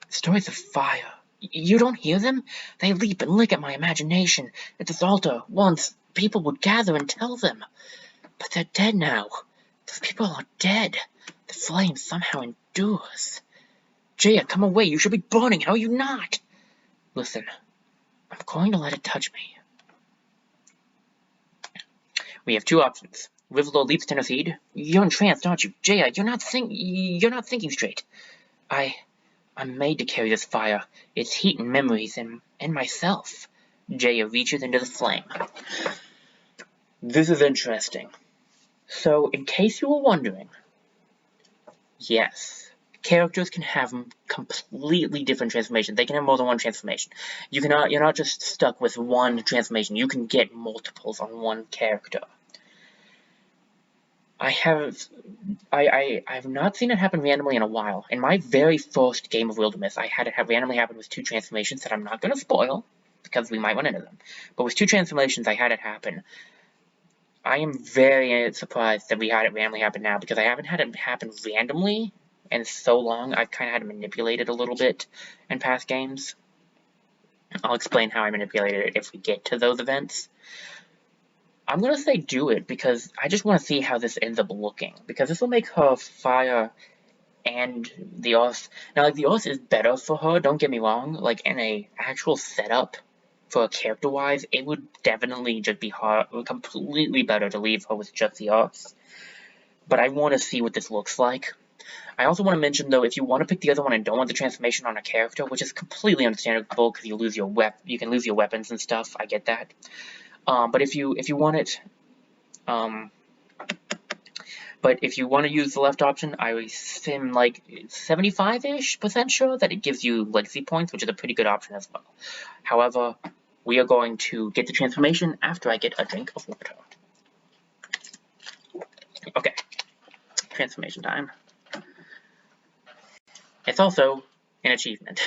Stories of fire. You don't hear them? They leap and lick at my imagination. At this altar, once, people would gather and tell them. But they're dead now. Those people are dead. The flame somehow endures. Jaya, come away. You should be burning. How are you not? Listen, I'm going to let it touch me. We have two options. Rivalo leaps to intercede. You're entranced, aren't you? Jaya, you're not thinking straight. I'm made to carry this fire, its heat and memories, and myself. Jaya reaches into the flame. This is interesting. So, in case you were wondering, yes, characters can have completely different transformations. They can have more than one transformation. You're not just stuck with one transformation. You can get multiples on one character. I've not seen it happen randomly in a while. In my very first game of Wildermyth, I had it randomly happen with two transformations that I'm not going to spoil, because we might run into them. But with two transformations, I had it happen. I am very surprised that we had it randomly happen now, because I haven't had it happen randomly in so long. I've kind of had to manipulate it a little bit in past games. I'll explain how I manipulated it if we get to those events. I'm going to say do it, because I just want to see how this ends up looking. Because this will make her fire and the earth. Now, like, the earth is better for her, don't get me wrong. Like, in a actual setup for character-wise, it would definitely just be completely better to leave her with just the earth. But I want to see what this looks like. I also want to mention, though, if you want to pick the other one and don't want the transformation on a character, which is completely understandable because you can lose your weapons and stuff, I get that. But if you want it, but if you want to use the left option, I am like 75-ish% sure that it gives you legacy points, which is a pretty good option as well. However, we are going to get the transformation after I get a drink of water. Okay, transformation time. It's also an achievement.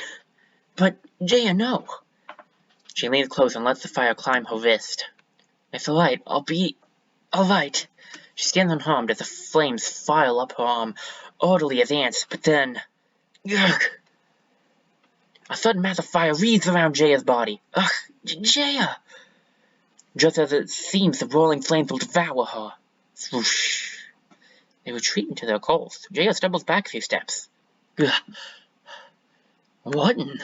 But Jaya, no! She leans close and lets the fire climb her wrist. It's alright, I'll be alright. She stands unharmed as the flames file up her arm, orderly as ants, but then... Ugh! A sudden mass of fire wreathes around Jaya's body. Ugh! Jaya! Just as it seems the roaring flames will devour her. Swoosh! They retreat into their coals. Jaya stumbles back a few steps. Ugh! What in...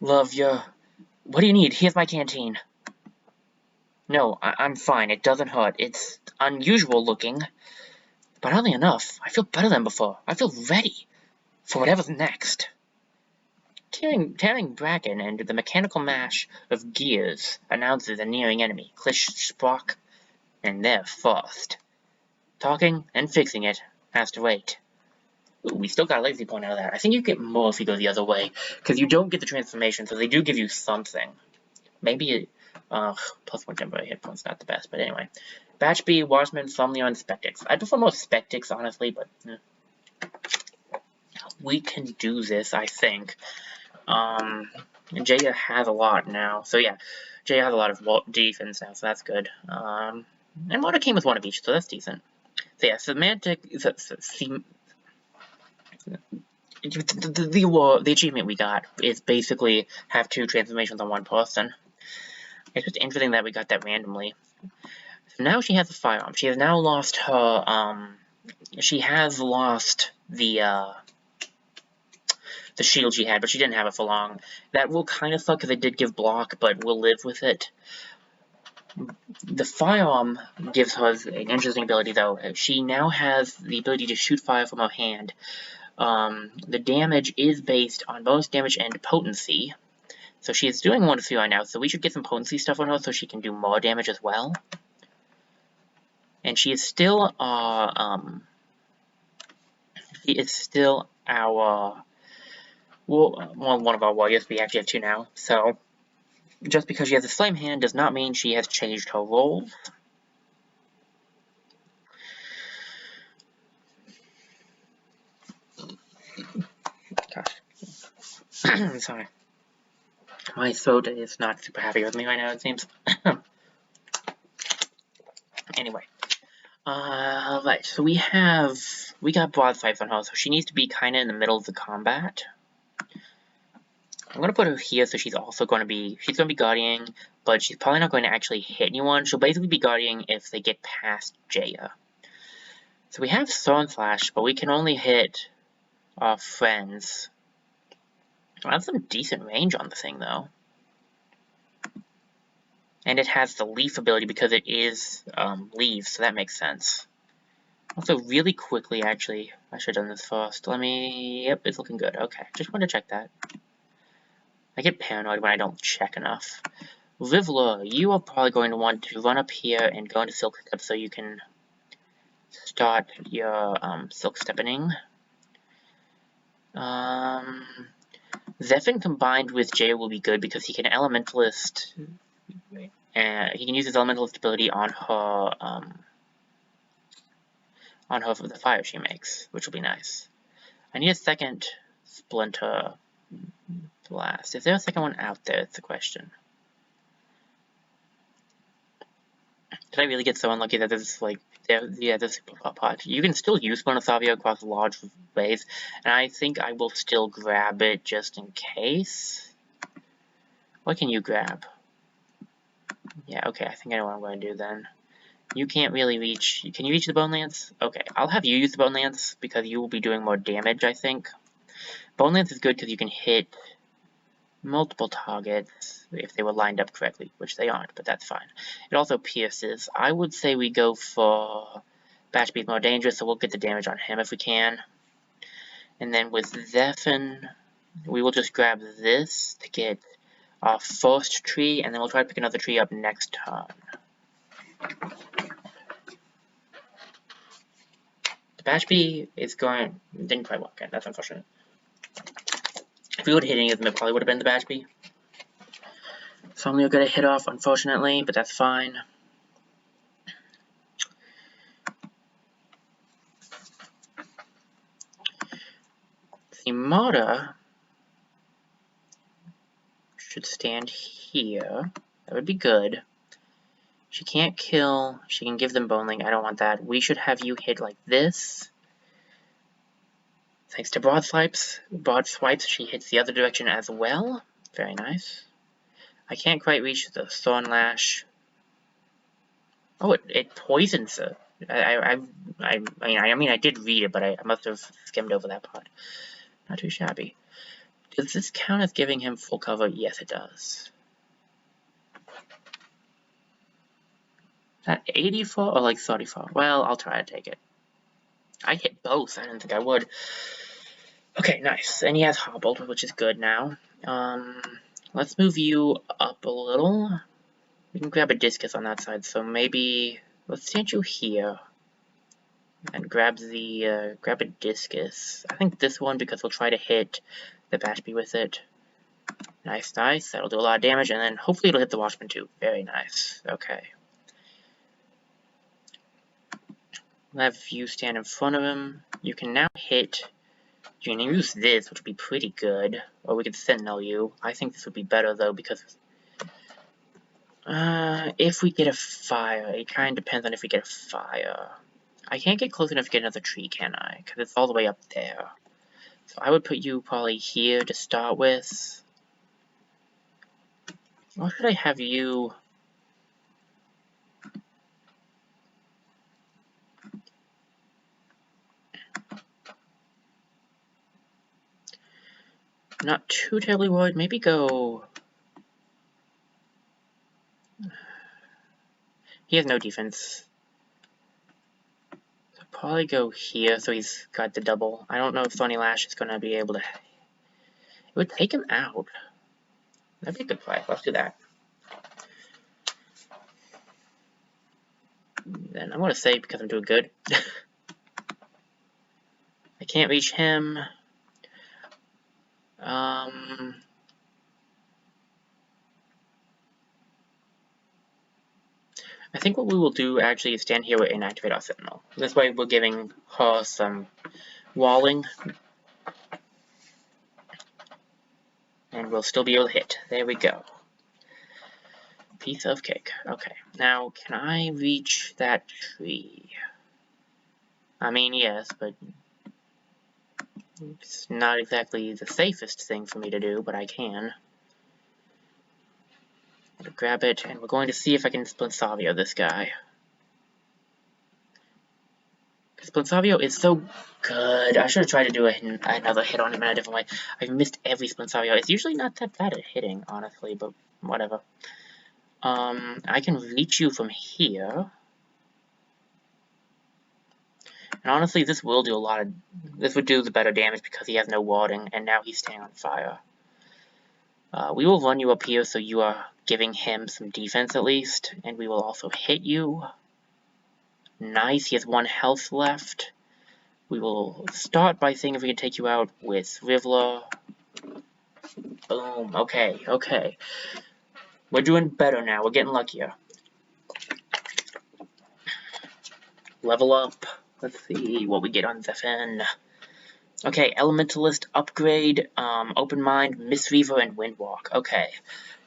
Love, what do you need? Here's my canteen. No, I'm fine. It doesn't hurt. It's unusual looking. But oddly enough, I feel better than before. I feel ready for whatever's next. Tearing bracken and the mechanical mash of gears announces a nearing enemy. Clish, sprock, and they're fast. Talking and fixing it has to wait. Ooh, we still got a lazy point out of that. I think you get more if you go the other way, because you don't get the transformation, so they do give you something. Maybe plus one temporary hit points, not the best, but anyway. Batch B, Warsman, Somnium, and Spectix. I prefer most Spectix, honestly, but we can do this, I think. Jaya has a lot now, so yeah, Jaya has a lot of defense now, so that's good. And Water came with one of each, so that's decent. So yeah, the achievement we got is basically have two transformations on one person. It's just interesting that we got that randomly. So now she has a firearm. She has now lost her, she has lost the shield she had, but she didn't have it for long. That will kind of suck because it did give block, but we'll live with it. The firearm gives her an interesting ability, though. She now has the ability to shoot fire from her hand. The damage is based on bonus damage and potency. So she is doing 1 to 3 right now, so we should get some potency stuff on her so she can do more damage as well. And she is still our, one of our warriors. We actually have 2 now. So, just because she has a flame hand does not mean she has changed her roles. Gosh. Sorry. My throat is not super happy with me right now, it seems. Anyway. Right, so we got broadswords on her, so she needs to be kind of in the middle of the combat. I'm gonna put her here, so she's gonna be guarding, but she's probably not going to actually hit anyone. She'll basically be guarding if they get past Jaya. So we have Thorn Slash, but we can only hit our friends. I have some decent range on the thing, though. And it has the leaf ability because it is leaves, so that makes sense. Also, really quickly, actually, I should have done this first. Yep, it's looking good. Okay, just wanted to check that. I get paranoid when I don't check enough. Rivler, you are probably going to want to run up here and go into Silk Step so you can start your Silk Stepping. Zephyr combined with Jay will be good because he can Elementalist, and he can use his Elementalist ability on her, for the fire she makes, which will be nice. I need a second Splinter Blast. Is there a second one out there? That's the question. Did I really get so unlucky that there's like, there's a pot? You can still use Splinter Savio across large ways, and I think I will still grab it just in case. What can you grab? Yeah, okay, I think I know what I'm going to do then. You can't really reach. Can you reach the Bone Lance? Okay, I'll have you use the Bone Lance because you will be doing more damage, I think. Bone Lance is good because you can hit multiple targets if they were lined up correctly, which they aren't, but that's fine. It also pierces. I would say we go for Bashby's more dangerous, so we'll get the damage on him if we can. And then with Zephyr, we will just grab this to get our first tree, and then we'll try to pick another tree up next turn. The Bashby didn't quite work out. That's unfortunate. If we would have hit any of them, it probably would have been the Bashby. So I'm going to get a hit off, unfortunately, but that's fine. The Marta should stand here. That would be good. She can't kill. She can give them Boneling. I don't want that. We should have you hit like this. Thanks to Broad Swipes, she hits the other direction as well. Very nice. I can't quite reach the Thorn Lash. Oh, it poisons her. I mean, I did read it, but I must have skimmed over that part. Not too shabby. Does this count as giving him full cover? Yes, it does. Is that 84 or like 34? Well, I'll try to take it. I hit both. I didn't think I would. Okay, nice. And he has Hobbled, which is good now. Let's move you up a little. We can grab a Discus on that side, so maybe let's stand you here. And grab a Discus. I think this one because we'll try to hit the Bashby with it. Nice, nice. That'll do a lot of damage, and then hopefully it'll hit the Watchman too. Very nice. Okay. We'll have you stand in front of him. You can now hit. You can use this, which would be pretty good. Or we could Sentinel you. I think this would be better though because if we get a fire, it kind of depends on if we get a fire. I can't get close enough to get another tree, can I? Because it's all the way up there. So I would put you probably here to start with. Or should I have you? not too terribly worried. Maybe go... He has no defense. So probably go here so he's got the double. I don't know if Thorny Lash is going to be able to... It would take him out. That'd be a good play. Let's do that. Then I'm going to save because I'm doing good. I can't reach him. I think what we will do actually is stand here and activate our Sentinel. This way we're giving her some walling. And we'll still be able to hit. There we go. Piece of cake. Okay. Now, can I reach that tree? I mean, yes, but it's not exactly the safest thing for me to do, but I can. I'm gonna grab it, and we're going to see if I can Splensavio this guy. Splensavio is so good. I should have tried to do another hit on him in a different way. I've missed every Splensavio. It's usually not that bad at hitting, honestly, but whatever. I can reach you from here. And honestly, this will do a lot of... This would do the better damage because he has no warding, and now he's staying on fire. We will run you up here so you are giving him some defense at least, and we will also hit you. Nice, he has 1 health left. We will start by seeing if we can take you out with Rivla. Boom, okay. We're doing better now, we're getting luckier. Level up. Let's see what we get on Zephyr. Okay, Elementalist upgrade, Open Mind, Mistweaver, and Windwalk. Okay.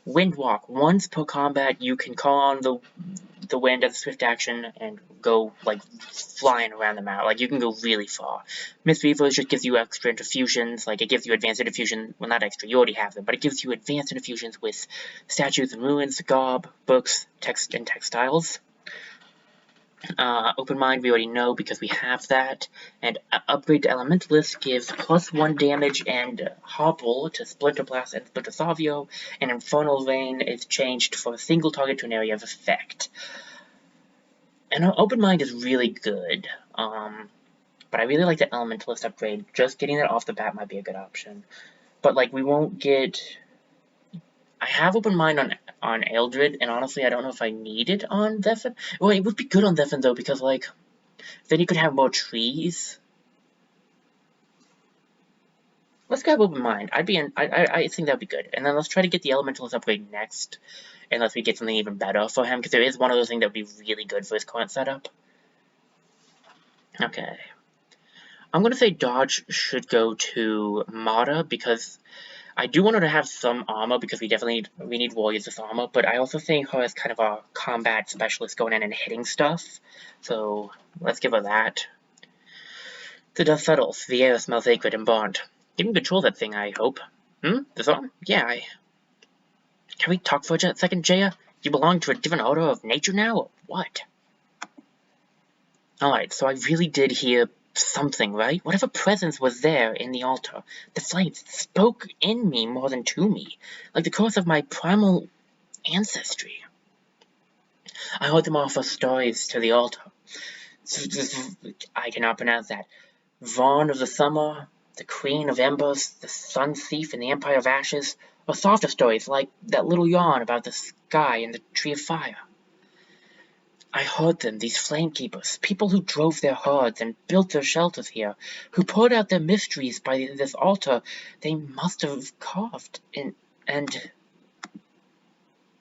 Windwalk. Once per combat, you can call on the wind as a swift action and go, like, flying around the map. Like, you can go really far. Mistweaver just gives you extra interfusions. Like, it gives you advanced interfusion. Well, not extra, you already have them. But it gives you advanced interfusions with statues and ruins, garb, books, text, and textiles. Open Mind we already know because we have that, and upgrade to Elementalist gives +1 damage and Hobble to Splinter Blast and Splinter Savio, and Infernal Rain is changed from a single target to an area of effect. And Open Mind is really good, but I really like the Elementalist upgrade. Just getting that off the bat might be a good option. But, like, we won't get... I have Open Mind on Eldred, and honestly, I don't know if I need it on Zephyr. Well, it would be good on Zephyr, though, because, like, then you could have more trees. Let's grab Open Mind. I think that would be good. And then let's try to get the Elementalist upgrade next, unless we get something even better for him, because there is one of those things that would be really good for his current setup. Okay. I'm going to say Dodge should go to Mata, because... I do want her to have some armor because we need warriors with armor, but I also think her as kind of a combat specialist going in and hitting stuff. So let's give her that. The dust settles. The air smells sacred and bond. You can control that thing, I hope. This one? Yeah, Can we talk for a second, Jaya? You belong to a different order of nature now, or what? Alright, so I really did hear something, right? Whatever presence was there in the altar, the flames spoke in me more than to me, like the chorus of my primal ancestry. I heard them offer stories to the altar. I cannot pronounce that. Vaughn of the Summer, the Queen of Embers, the Sun Thief, and the Empire of Ashes, or softer stories like that little yarn about the sky and the Tree of Fire. I heard them, these flamekeepers, people who drove their herds and built their shelters here, who poured out their mysteries by this altar they must have carved, and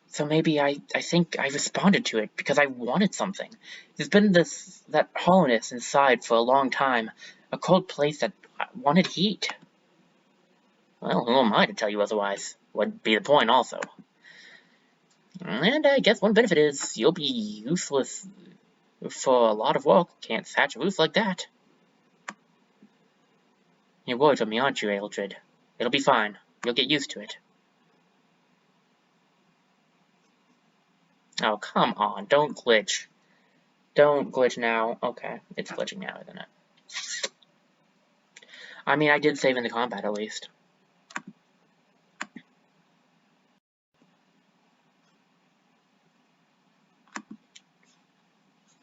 so maybe I think I responded to it because I wanted something. There's been that hollowness inside for a long time, a cold place that wanted heat. Well, who am I to tell you otherwise? Would be the point also. And I guess one benefit is you'll be useless for a lot of work. Can't thatch a roof like that. You're worried for me, aren't you, Eldred? It'll be fine. You'll get used to it. Oh, come on. Don't glitch. Don't glitch now. Okay, it's glitching now, isn't it? I mean, I did save in the combat, at least.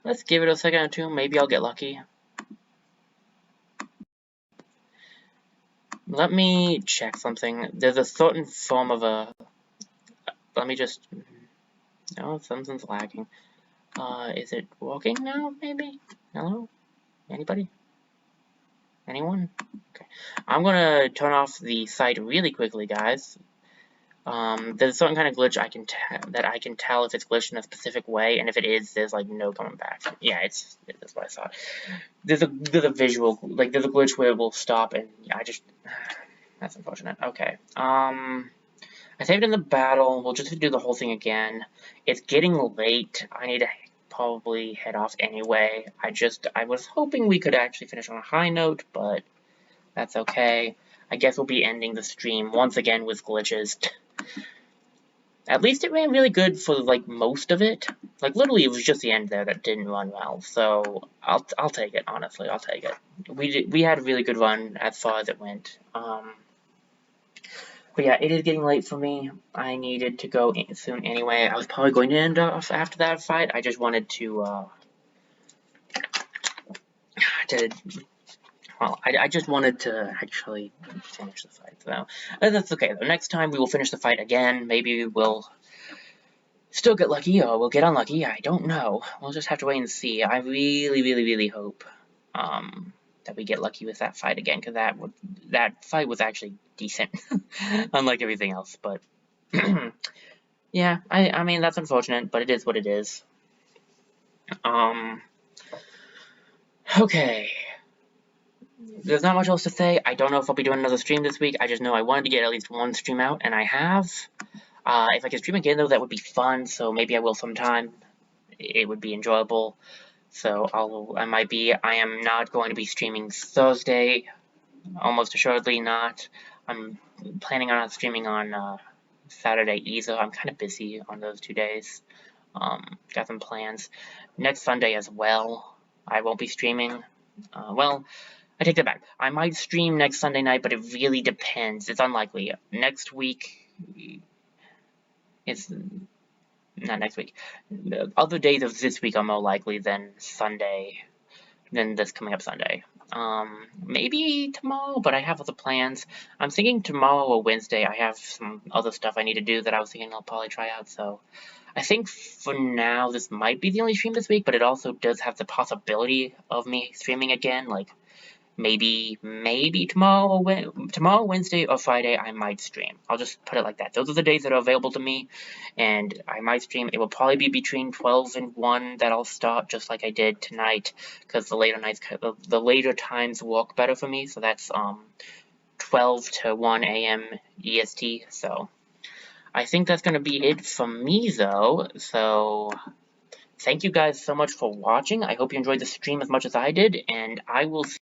Let's give it a second or two. Maybe I'll get lucky. Let me check something. There's a certain form of a... Let me just... No, something's lagging. Is it working now, maybe? Hello? Anybody? Anyone? Okay. I'm gonna turn off the site really quickly, guys. There's a certain kind of glitch that I can tell if it's glitched in a specific way, and if it is, there's like no coming back. Yeah, that's what I thought. There's a visual, like there's a glitch where it will stop, and yeah, that's unfortunate. Okay. I saved in the battle. We'll just do the whole thing again. It's getting late. I need to probably head off anyway. I was hoping we could actually finish on a high note, but that's okay. I guess we'll be ending the stream once again with glitches. At least it ran really good for like most of it. Like literally, it was just the end there that didn't run well. So I'll take it. Honestly, I'll take it. We had a really good run as far as it went. But yeah, it is getting late for me. I needed to go soon anyway. I was probably going to end off after that fight. I just wanted to well, I just wanted to actually finish the fight, so that's okay. The next time we will finish the fight again. Maybe we'll still get lucky, or we'll get unlucky. I don't know. We'll just have to wait and see. I really, really, really hope that we get lucky with that fight again, because that fight was actually decent, unlike everything else. But yeah, I mean that's unfortunate, but it is what it is. Okay. There's not much else to say. I don't know if I'll be doing another stream this week. I just know I wanted to get at least one stream out, and I have. If I can stream again, though, that would be fun, so maybe I will sometime. It would be enjoyable. So I am not going to be streaming Thursday. Almost assuredly not. I'm planning on not streaming on Saturday either. I'm kind of busy on those 2 days. Got some plans. Next Sunday as well, I won't be streaming. Well, I take that back. I might stream next Sunday night, but it really depends. It's unlikely. Next week, it's not next week. The other days of this week are more likely than this coming up Sunday. Maybe tomorrow, but I have other plans. I'm thinking tomorrow or Wednesday. I have some other stuff I need to do that I was thinking I'll probably try out, so I think for now this might be the only stream this week, but it also does have the possibility of me streaming again, like maybe tomorrow, Wednesday, or Friday, I might stream. I'll just put it like that. Those are the days that are available to me, and I might stream. It will probably be between 12 and 1 that I'll start, just like I did tonight, because the later times work better for me, so that's 12 to 1 a.m. EST, so I think that's going to be it from me, though, so thank you guys so much for watching. I hope you enjoyed the stream as much as I did, and I will see